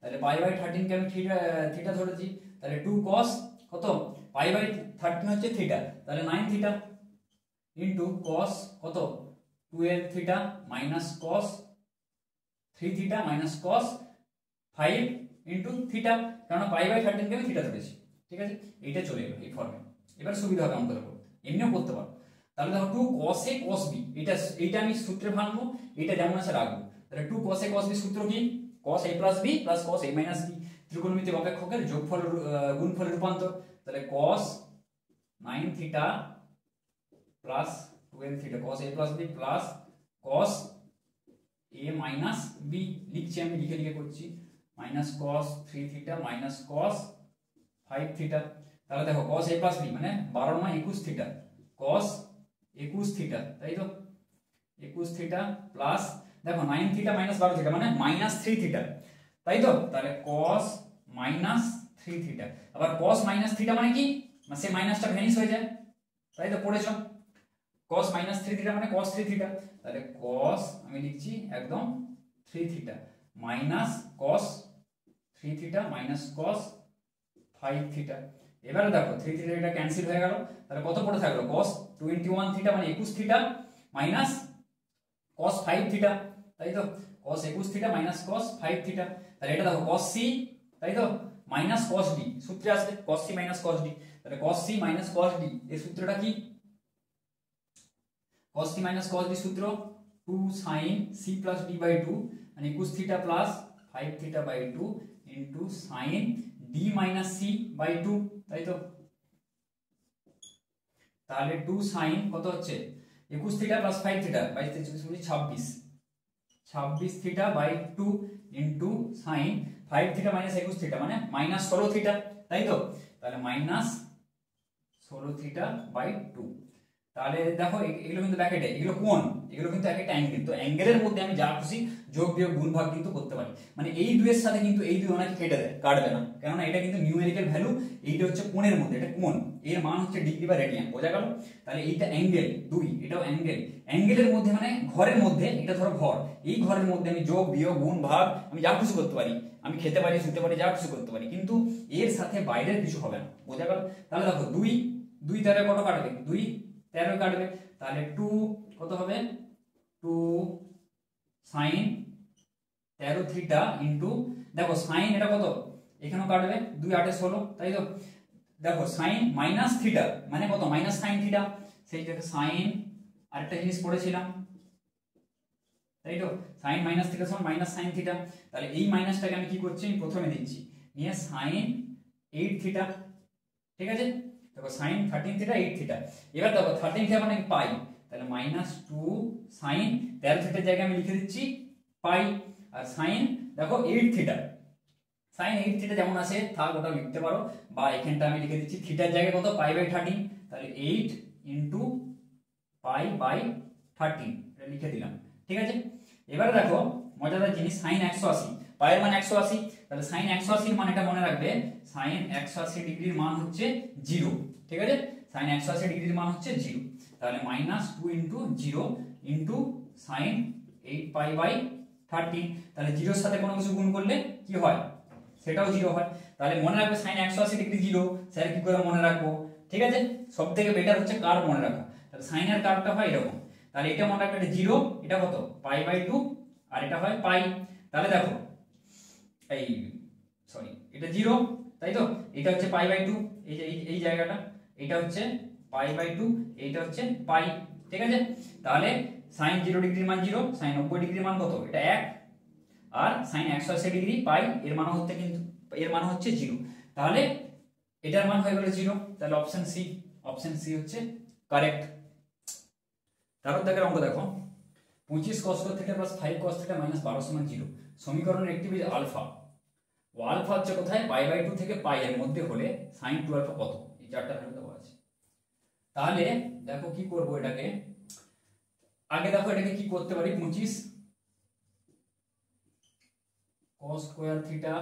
তাহলে π/13 কে আমি থিটা ধরেছি, তাহলে 2 cos কত, π/13 হচ্ছে থিটা, তাহলে 9 থিটা ইনটু cos কত 12 theta minus cos 3 theta minus cos 5 into theta, কারণ π/13 কে আমি থিটা ধরেছি, ঠিক আছে? এইটা চলে গেল এই ফর্মে। এবার সুবিধা হবে অঙ্কটা করতে, এমনিও করতে পারো। তাহলে দেখো 2 cos a cos b, এইটা আমি সূত্রে ভাঙবো, এটা যেমন আছে রাখবো। তাহলে 2 cos a cos b সূত্র কি, cos a + b + cos a - b, ত্রিকোণমিতিক অপেক্ষকের যোগফল গুণফলের রূপান্তর, তাহলে cos 9 theta plus 12 theta, cos a + b plus cos a - b, লিখছি আমি, লিখে করছি, minus cos 3 theta minus cos 5 theta. তাহলে দেখো cos a + b মানে 12 9 21 থিটা, cos 21 থিটা, তাই তো? 21 থিটা প্লাস দেখো 9 থিটা মাইনাস 12 থিটা মানে -3 থিটা, তাই তো? তাহলে cos -3 থিটা, আবার cos -থিটা মানে কি, মানে সেই মাইনাসটা ভ্যানিশ হয়ে যায়, তাই তো? পড়েছো cos -3 থিটা মানে cos 3 থিটা, তাহলে cos আমি লিখছি একদম 3 theta minus cos 3 theta minus cos 5 theta. এবারে দেখো 3 থিটা এটা ক্যান্সেল হয়ে গেল, তাহলে কত পড়ে থাকলো, cos 21 থিটা মানে 21 থিটা মাইনাস cos 5 থিটা, তাই তো? cos 21 theta minus cos 5 theta, তাহলে এটা দেখো cos c, তাই তো? মাইনাস cos d, সূত্রে আসবে cos c minus cos d, তাহলে cos c minus cos d এর সূত্রটা কি, cos c minus cos d সূত্র 2 sin c + d/2 মানে 21 থিটা প্লাস 5 থিটা/2 ইনটু sin d - c/2, তাই তো? তাহলে 2 sin কত হচ্ছে 21 থিটা প্লাস 5 থিটা 26 থিটা/2 into sin 5 theta minus 21 theta মানে -16 থিটা, তাই তো? তাহলে -16 থিটা/2, তাহলে দেখো এগুলো কিন্তু ব্র্যাকেটে, এগুলো কোণ, এগুলো কিন্তু এক একটা অ্যাঙ্গেল। তো অ্যাঙ্গেলের মধ্যে আমি যা খুশি যোগ বিয়োগ গুণ ভাগ কিন্তু করতে পারি। মানে এই দুইয়ের সাথে কিন্তু এই দুই ওনাকে কেটে দেয়, কাটবে না, কেননা এটা কিন্তু নিউমেরিক্যাল ভ্যালু। এইটা হচ্ছে কোণের মধ্যে, এটা কোণ, এর মান হচ্ছে ডিগ্রি বা রেডিয়ান, বোঝা গেল? তাহলে এইটা অ্যাঙ্গেল 2, এটাও অ্যাঙ্গেল। অ্যাঙ্গেলের মধ্যে মানে ঘরের মধ্যে, এটা ধরো ঘর, এই ঘরের মধ্যে আমি যোগ বিয়োগ গুণ ভাগ আমি যা খুশি করতে পারি, আমি খেতে পারি শুতে পারি যা খুশি করতে পারি, কিন্তু এর সাথে বাইরের কিছু হবে না, বোঝা গেল? তাহলে দেখো 2 2 13 কত কাটবে? 2 13 কাটবে, তাহলে 2 কত হবে? 2 sin 13 থিটা ইনটু, দেখো sin এটা কত, এখানেও কাটবে, 2 8 16, তাই তো? দেখো sin মাইনাস থিটা মানে কত? মাইনাস sin থিটা, সেই যে sin আরেকটা জিনিস পড়েছিলাম, তাই তো? sin মাইনাস থিটা সমান মাইনাস sin থিটা। তাহলে এই মাইনাসটাকে আমি কি করছি, আমি প্রথমে দিচ্ছি, নিয়ে sin 8 থিটা, ঠিক আছে? দেখো sin 13 থিটা 8 থিটা। এবার দেখো 13 থিটা মানে পাই, তাহলে মাইনাস 2 sin 13 থিটার জায়গায় আমি লিখে দিচ্ছি পাই। আর sin দেখো 8 থিটা, sin 8 থিটা যেমন আছে থাক, ওটা লিখতে পারো, বা এখানটা আমি লিখে দিচ্ছি থিটার জায়গায় কত? পাই বাই 13, তাহলে 8 ইনটু পাই বাই 13, এটা লিখে দিলাম, ঠিক আছে? এবারে দেখো মজাদার জিনিস, sin 180, পায়ের মান 180, তাহলে sin 180 এর মান এটা মনে রাখবে, sin 180 ডিগ্রির মান হচ্ছে 0, ঠিক আছে? sin 180 ডিগ্রির মান হচ্ছে 0, তাহলে minus 2 into 0 into sin 8 pi by 13, তাহলে 0 এর সাথে কোনো কিছু গুণ করলে কি হয়? সেটাও 0 হয়। তাহলে মনে রাখবে sin 180 ডিগ্রি 0, স্যার কি করে মনে রাখবো? ঠিক আছে, সবথেকে বেটার হচ্ছে কার্ভ মনে রাখা। তাহলে sin এর কার্ভটা হয় এরকম, তাহলে এটা মনে রাখবে, এটা 0, এটা কত? পাই বাই 2, আর এটা হয় পাই। তাহলে দেখো এই সরি, এটা 0, তাই তো? এটা হচ্ছে পাই বাই 2, এই যে এই জায়গাটা, এটা হচ্ছে পাই বাই 2, এইটা হচ্ছে পাই, ঠিক আছে? তাহলে sin 0 ডিগ্রির মান 0, sin 90 ডিগ্রির মান কত? এটা 1, আর sin 180 ডিগ্রি পাই, এর মান হচ্ছে কিন্তু, এর মান হচ্ছে 0, তাহলে এটার মান হয়ে গেল 0, তাহলে অপশন সি হচ্ছে কারেক্ট। তারপর দেখের অঙ্ক দেখো, 25 cos theta plus 5 cos theta minus 12 সমান 0, সমীকরণের একটি বীজ আলফা, ও আলফা হচ্ছে কোথায়? পাই বাই 2 থেকে পাই এর মধ্যে হলে sin 2 আলফা কত? এই চারটা ভ্যালু দেওয়া আছে। তাহলে দেখো কি করব, এটাকে আগে দেখো এটাকে কি করতে পারি, 25 cos square theta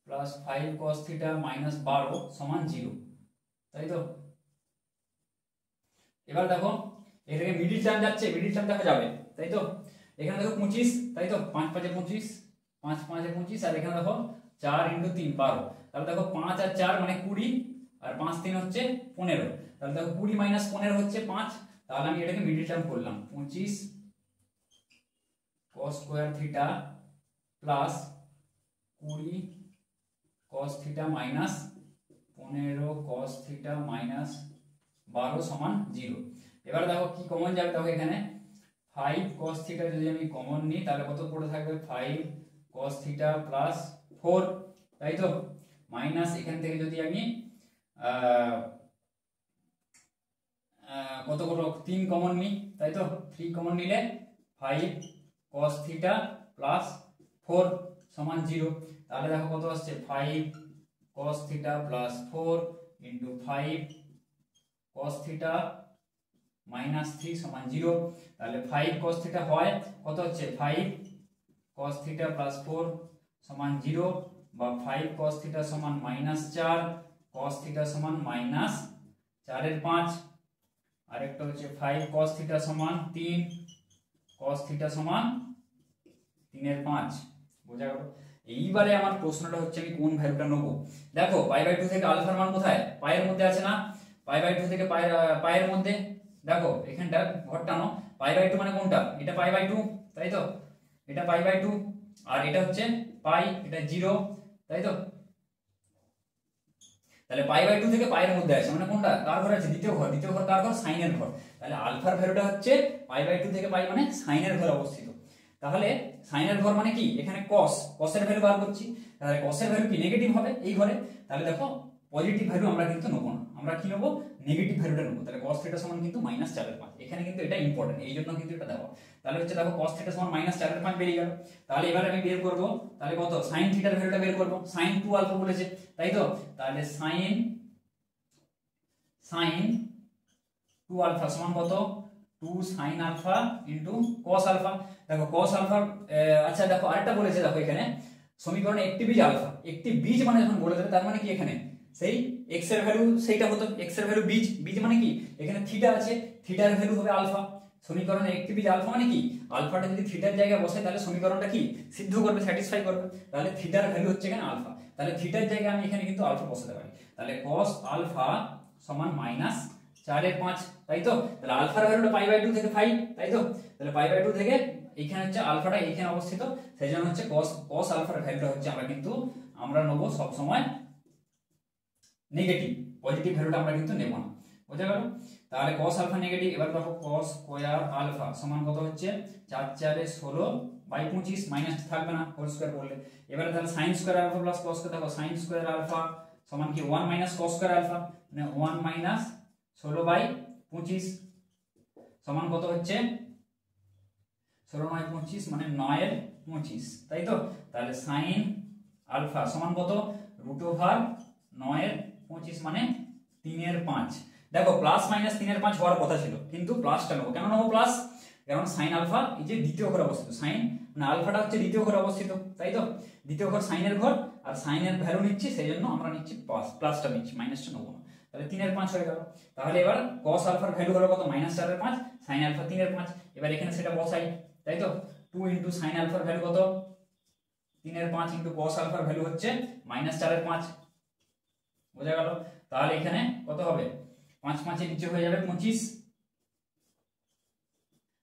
plus 5 cos theta minus 12 সমান 0, তাই তো? এবার দেখো এটাকে মিডিল টার্ম যাচ্ছে, মিডিল টার্ম দেখা যাবে, তাই তো? এখানে দেখো 25, তাই তো? 5 5 25, 5 5 25, আর এখানে দেখো 4 ইনটু 3 12, তাহলে দেখো 5 আর 4 মানে 20, আর 5 3 হচ্ছে 15, তাহলে দেখো 20 মাইনাস 15 হচ্ছে 5, তাহলে আমি এটাকে মিডিল টার্ম করলাম, 25 cos square theta plus 20 cos theta minus 15 cos theta minus 12 সমান 0। এবার দেখো কি কমন যাবে, দেখো এখানে 5 cos থিটা যদি আমি কমন নিই, তাহলে কত পড়ে থাকবে? 5 cos থিটা প্লাস 4, তাই তো? মাইনাস এখান থেকে যদি আমি কত কত 3 কমন নিই, তাই তো? 3 কমন নিলে 5 cos থিটা প্লাস 4 সমান 0, তাহলে দেখো কত আসছে? 5 cos theta plus 4 into 5 cos theta minus 3 সমান 0, তাহলে 5 cos থিটা হয় কত হচ্ছে? 5 cos থিটা প্লাস 4 সমান 0, বা 5 cos থিটা সমান মাইনাস 4, cos থিটা সমান মাইনাস 4 এর 5, আরেকটা হচ্ছে 5 cos থিটা সমান 3, cos থিটা সমান 3 এর 5, বোঝা গেল? এইবারে আমার প্রশ্নটা হচ্ছে আমি কোন ভ্যালুটা নেব। দেখো পাই বাই 2 থেকে আলফার মান কোথায়? পায়ের মধ্যে আছে না? পাই বাই 2 থেকে পায়ের মধ্যে, দেখো এখানটা ঘর টানো, পাই বাই 2 মানে কোনটা? এটা পাই বাই 2, তাই তো? এটা পাই বাই 2, আর এটা হচ্ছে পাই, এটা 0, তাই তো? তাহলে পাই বাই 2 থেকে পায়ের মধ্যে আছে, মানে কোনটা? কার ঘর আছে? দ্বিতীয় ঘর। দ্বিতীয় ঘর কার ঘর? সাইনের ঘর। তাহলে আলফার ভ্যালুটা হচ্ছে পাই বাই 2 থেকে পাই মানে সাইনের ঘরে অবস্থিত। তাহলে সাইনের ঘর মানে কি? এখানে cos এর ভ্যালু বার করছি, তাহলে cos এর ভ্যালু কি নেগেটিভ হবে এই ঘরে। তাহলে দেখো পজিটিভ ভ্যালু আমরা কিন্তু নেব না, আমরা কি নেব? নেগেটিভ ভ্যালুটা নেব। তাহলে cos থিটা সমান কিন্তু -4/5, এখানে কিন্তু এটা ইম্পর্টেন্ট, এই জন্য কিন্তু এটা দেওয়া। তাহলে হচ্ছে দেখো cos থিটা সমান -4/5 বেরিয়ে গেল। তাহলে এবারে আমি বের করব, তাহলে কত? sin থিটার ভ্যালুটা বের করব, sin 2 আলফা বলেছে, তাই তো? তাহলে sin টু আলফা সমান কত, two sine alpha into cos alpha. দেখো কস আলফা, আচ্ছা দেখো আরেকটা বলেছে, দেখো এখানে সমীকরণে একটি বীজ আলফা, একটি বীজ মানে যখন বলে দেবে তার মানে কি এখানে সেই এক্স এর ভ্যালু সেইটা হতো, এক্স এর ভ্যালু বীজ, বীজ মানে কি এখানে থিটা আছে, থিটার ভ্যালু হবে আলফা। সমীকরণে একটি বীজ আলফা মানে কি আলফাটা যদি থিটার জায়গায় বসে তাহলে সমীকরণটা কি সিদ্ধ করবে, স্যাটিসফাই করবে, তাহলে থিটার ভ্যালু হচ্ছে এখানে আলফা, তাহলে থিটার জায়গায় আমি এখানে কিন্তু আলফা বসাতে পারি, তাহলে cos আলফা সমান মাইনাস 4/5, তাই তো। তাহলে আলফার ভ্যালুটা π/2 থেকে 5, তাই তো। তাহলে π/2 থেকে এইখানে হচ্ছে আলফাটা এইখানে অবস্থিত, সেই জন্য হচ্ছে cos আলফার ভ্যালুটা হচ্ছে আমরা নেব সব সময় নেগেটিভ, পজিটিভ ভ্যালুটা আমরা কিন্তু নেব না, বোঝা গেল। তাহলে cos আলফা নেগেটিভ, এবার দেখো cos স্কয়ার আলফা সমান কত হচ্ছে 4/16/25, মাইনাস থাকবে না হোল স্কয়ার করলে। এবারে তাহলে sin square alpha plus cos কে দেখো sin স্কয়ার আলফা সমান কি 1 মাইনাস cos স্কয়ার আলফা, মানে 1 মাইনাস 16/25 সমান কত হচ্ছে 16/25 মানে 9/25, তাই তো। তাহলে sin আলফা সমান কত √9/25 মানে 3/5। দেখো প্লাস মাইনাস 3/5 হওয়ার কথা ছিল, কিন্তু প্লাসটা নেবো, কেন নেবো প্লাস, কারণ sin আলফা এই যে দ্বিতীয় ঘরে অবস্থিত, sin মানে আলফাটা হচ্ছে দ্বিতীয় ঘরে অবস্থিত, তাই তো। দ্বিতীয় ঘর sin এর ঘর, আর sin এর ভ্যালু নিচ্ছি, সেই জন্য আমরা নিচ্ছি প্লাসটা নিচ্ছি, মাইনাসটা নেবো না। তাহলে 3/5 হয়ে গেল। তাহলে এবার cos আলফার ভ্যালু হলো কত -4/5, sin আলফা 3/5, এবার এখানে সেটা বসাই, তাই তো। 2 ইনটু sin আলফার ভ্যালু কত 3/5 ইনটু cos আলফার ভ্যালু হচ্ছে -4/5, বোঝা গেল। তাহলে এখানে কত হবে 5 5 এর নিচে হয়ে যাবে 25,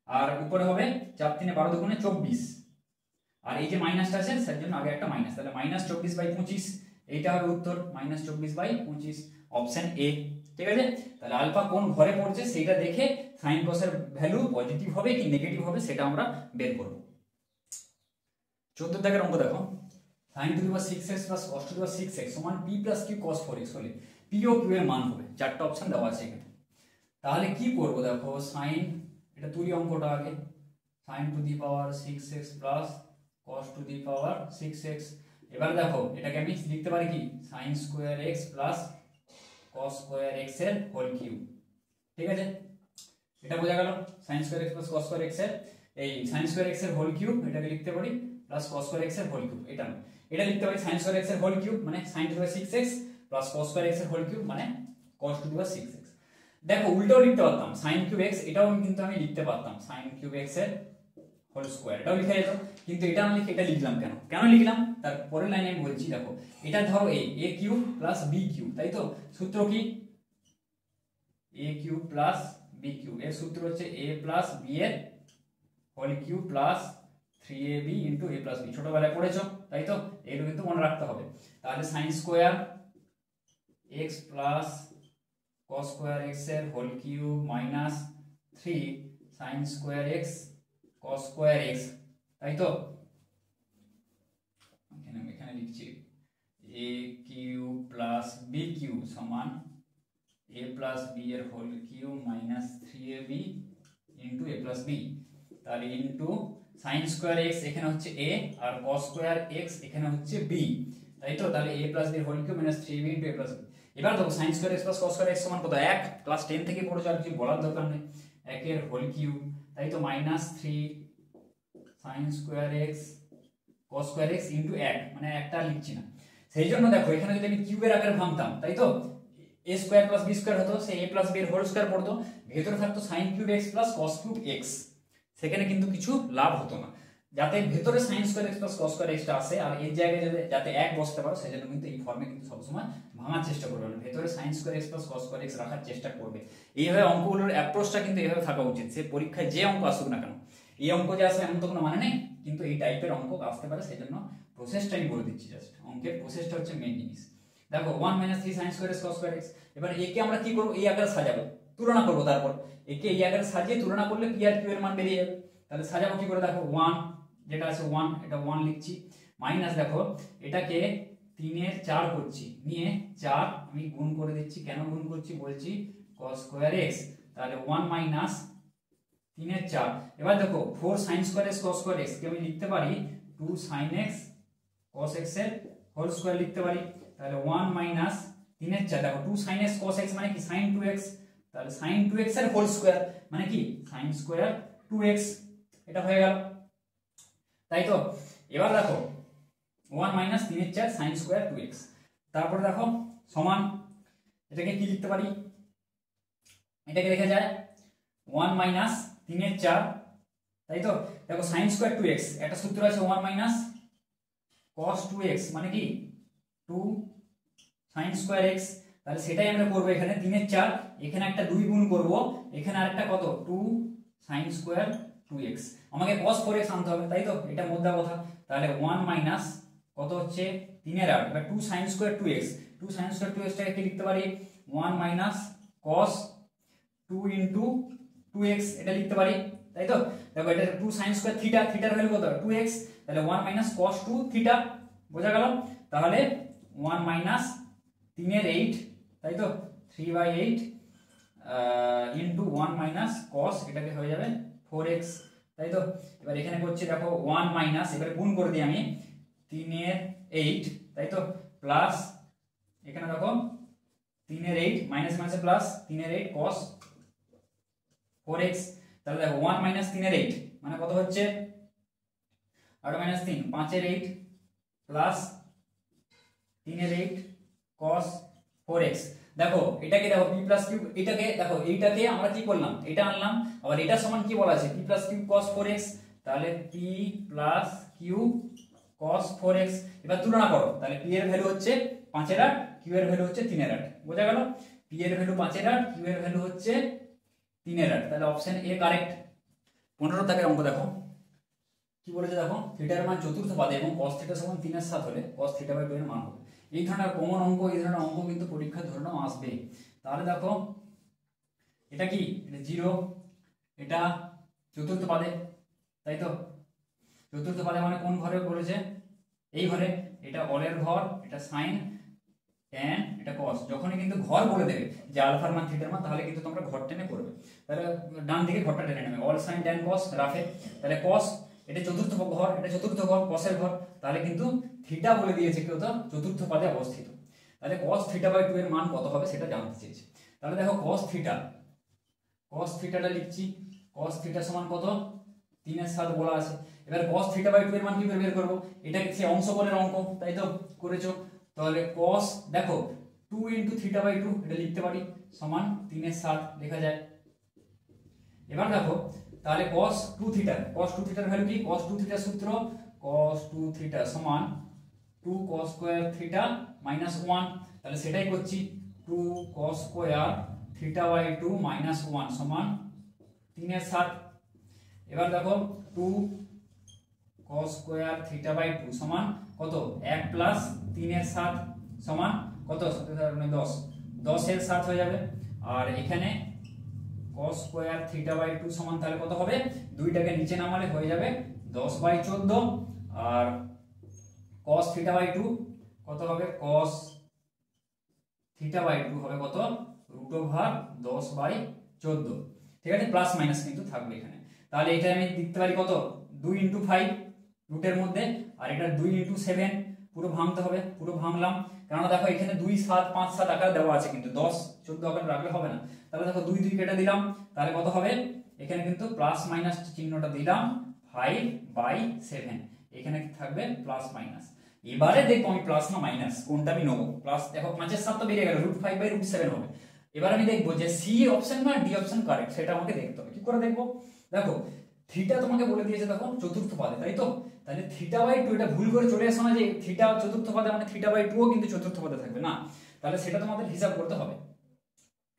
আর উপরে হবে 4 3 12 দুগুণে 24, আর এই যে মাইনাসটা আছে সেটার জন্য আগে একটা মাইনাস, তাহলে -24/25 এইটা হবে উত্তর, -24/25, অপশন এ, ঠিক আছে। তাহলে আলফা কোন ঘরে পড়ছে সেটা দেখে sin cos এর ভ্যালু পজিটিভ হবে কি নেগেটিভ হবে সেটা আমরা বের করব। 14 দাগের অঙ্ক দেখো, sin to the power 6x plus cos to the power 6x সমান p plus q cos 4x হলে p ও q এর মান হবে, চারটা অপশন দেওয়া আছে এখানে। তাহলে কি করব দেখো, sin এটা তুলি অঙ্কটা আগে, sin to the power 6x plus cos to the power 6x, এবার দেখো এটাকে আমি লিখতে পারি কি sin square x plus cos square x এর হোল কিউব, ঠিক আছে। এটা বোঝা গেল, sin square x plus cos square x এর এই sin স্কয়ার x এর হোল কিউব এটাকে লিখতে পারি প্লাস cos স্কয়ার x এর হোল কিউব, এটা না, এটা লিখতে পারি sin স্কয়ার x এর হোল কিউব মানে sin to the power 6x plus cos square x এর হোল কিউব মানে cos to the power 6x। দেখো উল্টাও লিখতে পারতাম sin কিউব x, এটাও কিন্তু আমি লিখতে পারতাম sin কিউব x এর হোল স্কয়ার, এটাও লিখা যেত, কিন্তু এটা না লিখে এটা লিখলাম কেন, লিখলাম তার পরের লাইনে আমি বলছি। দেখো এটা ধরো a cube plus b cube, তাই তো। সূত্র কি a cube plus b cube, এর সূত্র হচ্ছে a প্লাস b এর whole cube plus 3ab into a plus b, ছোটবেলায় পড়েছো, তাই তো, এগুলো কিন্তু মনে রাখতে হবে। তাহলে sin square x plus cos square x এর whole cube minus 3 sin square x cos square x, তাই তো। এখানে লিখছি a cube plus b cube সমান a প্লাস b এর whole cube minus 3ab into a plus b, তাহলে into sin square x এখানে হচ্ছে a আর cos স্কয়ার x এখানে হচ্ছে b, তাই তো। তাহলে a প্লাস b এর whole cube minus 3ab into a plus b। এবার দেখো sin square x plus cos square x সমান কত, 1, ক্লাস 10 থেকে পড়েছো আর কিছু বলার দরকার নেই, 1 এর হোল কিউব, তাই তো, minus 3 sin square x cos square x into 1, মানে একটা লিখছি না। সেই জন্য দেখো এখানে যদি আমি কিউবের আকারে ভাঙতাম, তাই তো, a square plus b square হতো, সেই a প্লাস b এর হোল স্কয়ার পড়তো, ভেতরে থাকতো sin cube x plus cos cube x, সেখানে কিন্তু কিছু লাভ হতো না। যাতে ভেতরে sin square x plus cos square x টা আসে আর এর জায়গায় যাতে 1 বসতে পারো, সেজন্য কিন্তু এই ফর্মে কিন্তু সবসময় ভাঙার চেষ্টা করবে, মানে ভেতরে sin square x plus cos square x রাখার চেষ্টা করবে। এইভাবে অঙ্কগুলোর অ্যাপ্রোচটা কিন্তু এইভাবে থাকা উচিত, সে পরীক্ষায় যে অঙ্ক আসুক না কেন, এই অঙ্ক যে আসে এমন তো কোনো মানে নেই, কিন্তু এই টাইপের অঙ্ক আসতে পারে, সেজন্য প্রসেসটা আমি বলে দিচ্ছি, জাস্ট অঙ্কের প্রসেসটা হচ্ছে মেইন জিনিস। দেখো 1 3 sin square x cos square x, এবার একে আমরা কি করব, এই আকারে সাজাবো, তুলনা করব, তারপর একে এই আকারে সাজিয়ে তুলনা করলে p আর q এর মান বেরিয়ে যাবে। তাহলে সাজাবো কি করে, দেখো 1 যেটা আছে 1, এটা 1 লিখছি, মাইনাস দেখো এটাকে 3 এর 4 করছি, নিয়ে 4 আমি গুণ করে দিচ্ছি, কেন গুণ করছি বলছি, cos স্কয়ার x, তাহলে 1 মাইনাস 3 এর 4। এবার দেখো 4 sin square x cos square x কে আমি লিখতে পারি 2 sin x cos x এর হোল স্কয়ার লিখতে পারি, তাহলে 1 মাইনাস 3 এর 4, দেখো 2 sin x cos x মানে কি sin 2x, তাহলে sin 2x এর হোল স্কয়ার মানে কি sin স্কয়ার 2x, এটা হয়ে গেল, তাই তো। এবার দেখো 1 মাইনাস 3 এর 4 sin স্কয়ার 2x, তারপরে দেখো সমান, এটাকে কি লিখতে পারি, এটাকে লেখা যায় 1 মাইনাস 3 এর 4, তাই তো। দেখো sin স্কয়ার 2x একটা সূত্র আছে 1 মাইনাস cos 2x মানে কি 2 sin স্কয়ার x, তাহলে সেটাই আমরা করব এখানে 3 এর 4, এখানে একটা 2 গুণ করব, এখানে আরেকটা কত 2 sin স্কয়ার 2x, আমাকে cos 4x আনতে হবে, তাই তো, এটা মোদ্দা কথা। তাহলে 1 মাইনাস কত হচ্ছে 3 এর 8, এবার 2 sin square 2x, 2 sin square 2x টাকে কি লিখতে পারি 1 মাইনাস cos 2 ইনটু 2x, এটা লিখতে পারি, তাই তো। দেখো এটা 2 sin স্কয়ার থিটা, থিটার ভ্যালু কত 2x, তাহলে 1 মাইনাস cos 2 থিটা, বোঝা গেল। তাহলে 1 মাইনাস 3 এর 8, তাই তো, 3/8 ইনটু 1 মাইনাস cos, এটাকে হয়ে যাবে 4x, তাই তো। এবার এখানে করছি দেখো 1 মাইনাস, এবারে গুণ করে দিই আমি 3 এর 8, তাই তো, প্লাস এখানে দেখো 3 এর 8 মাইনাস মাইনাসে প্লাস 3 এর 8 cos 4x, তাহলে দেখো 1 মাইনাস 3 এর 8 মানে কত হচ্ছে 8 মাইনাস 3 5 এর 8 প্লাস 3 এর 8 cos 4x। দেখো এটাকে দেখো p প্লাস q, এটাকে দেখো এইটাকে আমরা কি করলাম, এটা আনলাম, আবার এটা সমান কি বলা আছে p plus q cos 4x, তাহলে p plus q cos 4x। এবার তুলনা করো, তাহলে p এর ভ্যালু হচ্ছে 5 এর 8, q এর ভ্যালু হচ্ছে 3 এর 8, বোঝা গেল। p এর ভ্যালু 5 এর 8, q এর ভ্যালু হচ্ছে 3 এর 8, তাহলে অপশন এ কারেক্ট। 15 দাগের অঙ্ক দেখো কি বলেছে, দেখো থিটার মান চতুর্থ পাদে এবং cos থিটা সমান 3 এর 7 হলে cos থিটা বাই 2 এর মান হবে। এই ধরনের কমন অঙ্ক, এই ধরনের অঙ্ক কিন্তু পরীক্ষায় ধরে নাও আসবে। তাহলে দেখো এটা কি, এটা 0, এটা চতুর্থ পাদে, তাই তো। চতুর্থ পাদে মানে কোন ঘরে বলেছে, এই ঘরে, এটা অলের ঘর, এটা সাইন tan, এটা cos, যখনই কিন্তু ঘর বলে দেবে যে আলফার মান থিটার মান, তাহলে কিন্তু তোমরা ঘর টেনে করবে, তাহলে ডান দিকে ঘরটা টেনে নেবে, অল সাইন tan cos রাফে, তাহলে cos এটা চতুর্থ ঘর, এটা চতুর্থ ঘর, cos এর ঘর, তাহলে কিন্তু থিটা বলে দিয়েছে কেউ তো চতুর্থ পদে অবস্থিত, তাহলে cos থিটা বাই 2 এর মান কত হবে সেটা জানতে চেয়েছে। তাহলে দেখো cos থিটাটা লিখছি, cos থিটা সমান কত 3 এর 7 বলা আছে। এবার cos থিটা বাই 2 এর মান কি করে বের করব, এটা কি অংশকোণের অঙ্ক, তাই তো, করেছো। তাহলে cos দেখো 2 ইনটু থিটা বাই 2 এটা লিখতে পারি সমান 3 এর 7 লেখা যায়। এবার দেখো তাহলে cos 2 থিটার ভ্যালু কি, cos 2 থিটার সূত্র cos 2 থিটা সমান 2 cos স্কয়ার থিটা মাইনাস 1, তাহলে সেটাই করছি 2 cos square theta by 2 minus 1 সমান 3 এর 7। এবার দেখো 2 cos স্কয়ার থিটা বাই 2 সমান কত 1 প্লাস 3 এর 7 সমান কত 10, 10 এর 7 হয়ে যাবে। আর এখানে cos স্কয়ার থিটা বাই 2 সমান তাহলে কত হবে, দুইটাকে নিচে নামালে হয়ে যাবে 10/14, আর cos থিটা বাই 2 কত হবে, cos থিটা বাই 2 হবে কত √10/14, ঠিক আছে, প্লাস মাইনাস কিন্তু থাকবে এখানে। তাহলে এটা আমি লিখতে পারি কত 2 × 5 রুটের মধ্যে, আর এটা 2 × 7, পুরো ভাঙতে হবে, পুরো ভাঙলাম, কারণ দেখো এখানে 2 7 5 7 আকার দেওয়া আছে, কিন্তু 10 14 আকার রাখলে হবে না। তাহলে দেখো 2 2 কেটে দিলাম, তাহলে কত হবে, এখানে কিন্তু প্লাস মাইনাস চিহ্নটা দিলাম 5/7, এখানে কি থাকবে প্লাস মাইনাস। এবারে দেখো আমি প্লাস না মাইনাস কোনটা আমি নেব, প্লাস দেখো 5 এর 7 তো বেরিয়ে গেল, √5/√7 হবে। এবার আমি দেখবো যে সি অপশন না ডি অপশন কারেক্ট, সেটা আমাকে দেখতে হবে। কি করে দেখবো, দেখো থিটা তোমাকে বলে দিয়েছে দেখো চতুর্থ পদে, তাই তো, তাহলে থিটা বাই 2 এটা ভুল করে চলে আসো না যে থিটা চতুর্থ পদে মানে থিটা বাই 2 ও কিন্তু চতুর্থ পদে থাকবে না, তাহলে সেটা তোমাদের হিসাব করতে হবে।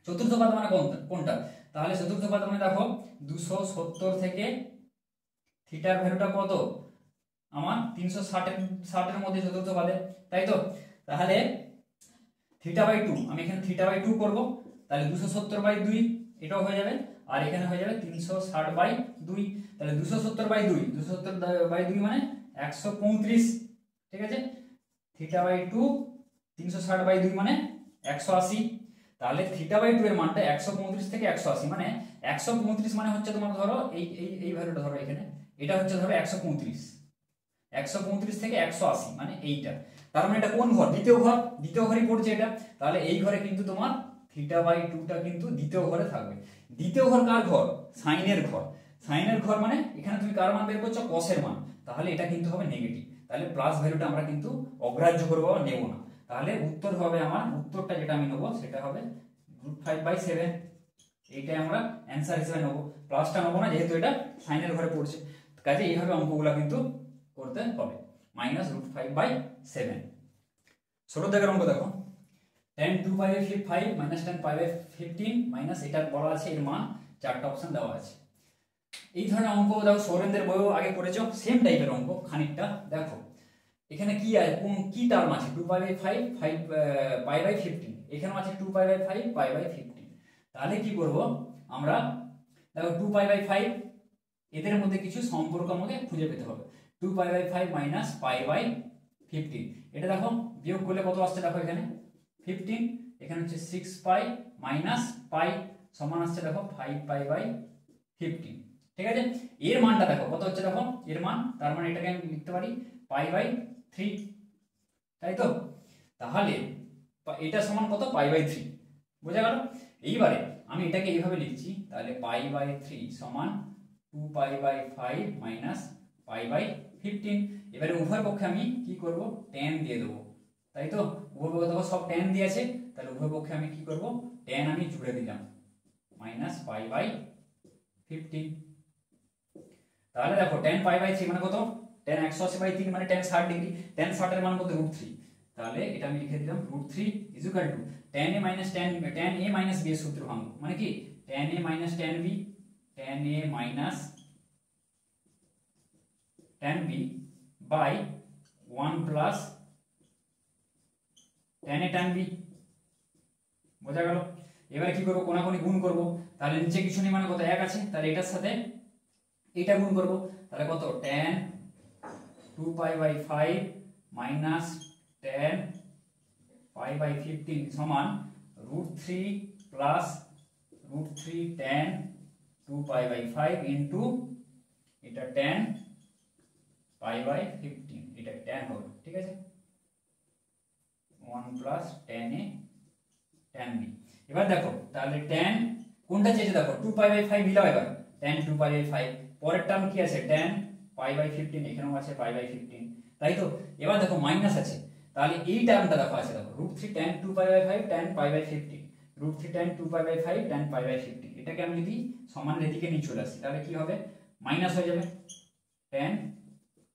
চতুর্থ পদ মানে কোনটা, তাহলে চতুর্থ পদ মানে দেখো 270 থেকে থিটার ভ্যালুটা কত আমার 360 এর মধ্যে চতুর্থ পদে, তাই তো। তাহলে থিটা বাই 2 আমি এখানে থিটা বাই 2 করব, তাহলে 270/2 এটাও হয়ে যাবে, আর এখানে হয়ে যাবে 360/2, তাহলে 270/2 মানে 135, ঠিক আছে, থিটা বাই 2 360/2 মানে 180, তাহলে থিটা বাই 2 এর মানটা 135 থেকে 180, মানে 135 মানে হচ্ছে তোমার ধরো এই ভ্যালুটা ধরো এখানে, এটা হচ্ছে ধরো 135 থেকে 180 মানে এইটা, তার মানে এটা কোন ঘর, দ্বিতীয় ঘরই পড়ছে এটা, তাহলে এই ঘরে কিন্তু তোমার θ/2টা কিন্তু দ্বিতীয় ঘরে থাকবে। দ্বিতীয় ঘর কার ঘর? সাইনের ঘর। সাইনের ঘর মানে এখানে তুমি কার মান বের করছো? কসের মান। তাহলে এটা কিন্তু হবে নেগেটিভ। তাহলে প্লাস ভ্যালুটা আমরা কিন্তু অগ্রাহ্য করবো, নেব না। তাহলে উত্তর হবে আমার, উত্তরটা যেটা আমি নেবো সেটা হবে √5/7। এইটাই আমরা অ্যান্সার হিসেবে নেবো, প্লাসটা নেবো না যেহেতু এটা সাইনের ঘরে পড়ছে। কাজে এইভাবে অঙ্কগুলো কিন্তু করতে হবে। -√5/7। 16 দাগের অঙ্ক দেখো, tan 2π/5 tan π/15 এটা বলা আছে, এর মান 4টা অপশন দেওয়া আছে। এই ধরনের অঙ্ক দেখো সৌরেন্দ্রের বইও আগে করেছো, সেম টাইপের অঙ্ক খানিকটা। দেখো এখানে কি আছে, কোন কি টার্ম আছে? 2π/5 π/15, এখানেও আছে 2π/5 π/15। তাহলে কি করব আমরা? দেখো 2π/5 এদের মধ্যে কিছু সম্পর্ক আমাকে খুঁজে পেতে হবে। 2π/5 π/15, এটা দেখো বিয়োগ করলে কত আসছে? দেখো এখানে 15, এখানে হচ্ছে 6π π সমান আসছে দেখো 5π/15। ঠিক আছে, এর মানটা দেখো কত হচ্ছে, দেখো এর মান, তার মানে এটাকে আমি লিখতে পারি π/3, তাই তো? তাহলে এটা সমান কত? π/3, বোঝা গেল? এইবারে আমি এটাকে এইভাবে লিখছি, তাহলে π/3 সমান 2π/5 π/15। এবারে উভয় পক্ষে আমি কি করব? tan দিয়ে দেবো, তাই তো? উভয় পক্ষে দেখো সব tan দিয়ে আছে, তাহলে উভয় পক্ষে আমি কি করব? tan আমি জুড়ে দিলাম -π/15। তাহলে দেখো tan π/3 মানে কত? tan 180/3 মানে tan 60 ডিগ্রি। tan 60 এর মান কত? √3। তাহলে এটা আমি লিখে দিলাম √3 tan a - b এর সূত্র ভাঙবো, মানে কি tan a - tan b, tan a - tan b by 1 plus tan a tan b, বোঝা গেল? এবারে কি করব? কোনাকুনি গুণ করব। তাহলে নিচে কিছু নেই মানে কত? 1 আছে, তাহলে এটার সাথে এটা গুণ করব, তাহলে কত? tan 2π/5 tan π/15 সমান √3 প্লাস √3 tan 2π/5 ইন্টু এটা tan π/15, এটা tan হবে, ঠিক আছে? 1 plus tan a tan b। এবার দেখো তাহলে tan কোনটা চেয়েছে? দেখো 2π/5 মিলাও এবার, tan 2π/5, পরের টার্ম কি আছে? tan π/15, এখানেও আছে π/15, তাই তো? এবার দেখো মাইনাস আছে, তাহলে এই টার্মটা দেখো আছে, দেখো √3 tan 2π/5 tan π/15, √3 tan 2π/5 tan π/15। এটাকে আমি যদি সমানের দিকে নিয়ে চলে আসি তাহলে কি হবে? মাইনাস হয়ে যাবে, tan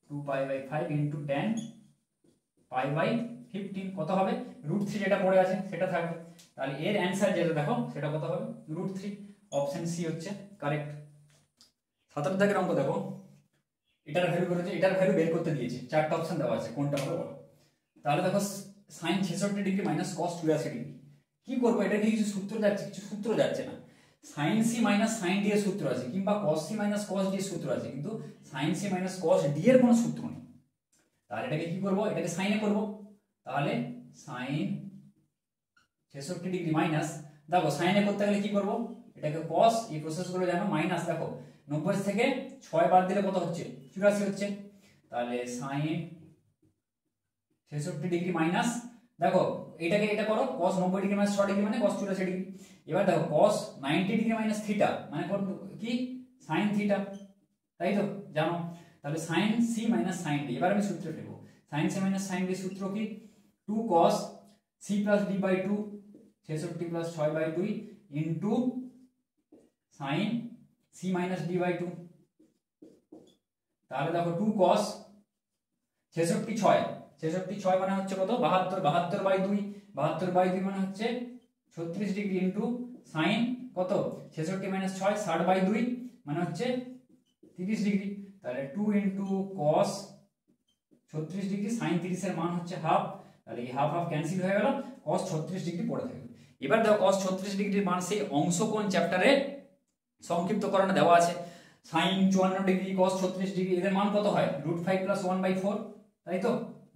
2π/5 ইন্টু tan π/15 কত হবে? √3 যেটা পড়ে আছে সেটা থাকবে। তাহলে এর অ্যান্সার যেটা দেখো সেটা কত হবে? √3। অপশন সি হচ্ছে কারেক্ট। 17 দাগের অঙ্ক দেখো, এটার ভ্যালু করেছে, এটার ভ্যালু বের করতে দিয়েছে, 4টা অপশন দেওয়া আছে, কোনটা হবে বলো? তাহলে দেখো sin 66 ডিগ্রি - cos 82 ডিগ্রি, কি করব? এটা কি কিছু সূত্র যাচ্ছে? কিছু সূত্র যাচ্ছে না। sin c - sin d এর সূত্র আছে, কিংবা cos c - cos d এর সূত্র আছে, কিন্তু sin c - cos d এর কোনো সূত্র নেই। তাহলে এটাকে কি করব? এটাকে সাইনে করব। তাহলে sin 66 ডিগ্রি মাইনাস, দেখো সাইনে করতে গেলে কি করব? এটাকে cos, এই প্রসেসগুলো জানো, মাইনাস, দেখো 90 থেকে 6 বাদ দিলে কত হচ্ছে? 84 হচ্ছে। তাহলে sin 66 ডিগ্রি মাইনাস, দেখো এটাকে এটা করো, cos 90 ডিগ্রি - 6 ডিগ্রি মানে cos 84 ডিগ্রি। এবার দেখো cos 90 ডিগ্রি - থিটা মানে কি? sin থিটা, তাই তো জানো? তাহলে sin c - sin d, এবার আমি সূত্র ফেলবো। sin c - sin d সূত্র কি? 2 cos c + d/2 66 + 6/2 into sin c - d/2। তাহলে দেখো 2 cos 66 মানে হচ্ছে কত? 72, 72/2, 72/2 মানে হচ্ছে 36 ডিগ্রি ইনটু sin কত? 66 - 6 60/2 মানে হচ্ছে 30 ডিগ্রি। তাহলে 2 ইনটু cos 36 ডিগ্রি sin 30 এর মান হচ্ছে হাফ, তাহলে এই হাফ হাফ ক্যান্সেল হয়ে গেল, cos 36 ডিগ্রি পড়ে থাকবে। এবার দেখো cos 36 ডিগ্রির মান সেই অংশকোণ চ্যাপ্টারে সংক্ষিপ্তকরণে দেওয়া আছে। sin 54 ডিগ্রি cos 36 ডিগ্রি এদের মান কত হয়? √5 + 1/4, তাই তো?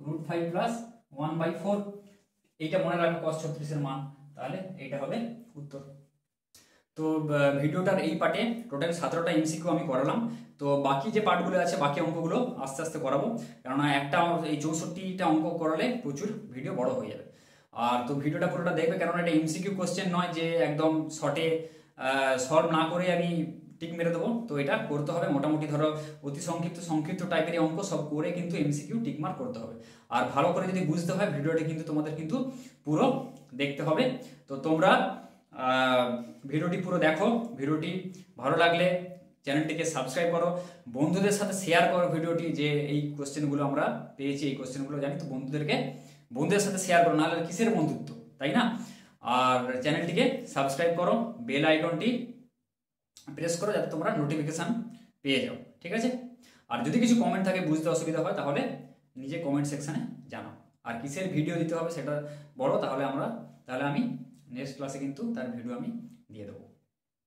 √5 + 1/4, এইটা মনে রাখবে cos 36 এর মান, তাহলে এইটা হবে উত্তর। তো ভিডিওটার এই পার্টে টোটাল 17টা এমসিকিউ আমি করালাম। তো বাকি যে পার্টগুলো আছে, বাকি অঙ্কগুলো আস্তে আস্তে করাবো, কেননা একটা এই 64টা অঙ্ক করালে প্রচুর ভিডিও বড় হয়ে যাবে। আর তো ভিডিওটা পুরোটা দেখবে, কারণ এটা এমসিকিউ কোশ্চেন নয় যে একদম শর্টে সলভ না করে আমি টিক মেরে দেবো। তো এটা করতে হবে মোটামুটি, ধরো অতি সংক্ষিপ্ত টাইপের অঙ্ক সব করে কিন্তু এমসিকিউ টিক মার্ক করতে হবে। আর ভালো করে যদি বুঝতে হয় ভিডিওটা কিন্তু তোমাদের কিন্তু পুরো দেখতে হবে। তো তোমরা ভিডিওটি পুরো দেখো, ভিডিওটি ভালো লাগলে চ্যানেলটিকে সাবস্ক্রাইব করো, বন্ধুদের সাথে শেয়ার করো ভিডিওটি, যে এই কোশ্চেনগুলো আমরা পেয়েছি, এই কোশ্চেনগুলো জানি, তো বন্ধুদের সাথে শেয়ার করো, নাহলে কিসের বন্ধুত্ব, তাই না? আর চ্যানেলটিকে সাবস্ক্রাইব করো, বেল আইকনটি প্রেস করো যাতে তোমরা নোটিফিকেশান পেয়ে যাও, ঠিক আছে? আর যদি কিছু কমেন্ট থাকে, বুঝতে অসুবিধা হয়, তাহলে নিজে কমেন্ট সেকশানে জানাও। আর কিসের ভিডিও দিতে হবে সেটা বলো, তাহলে আমি নেক্সট ক্লাসে কিন্তু তার ভিডিও আমি দিয়ে দেবো।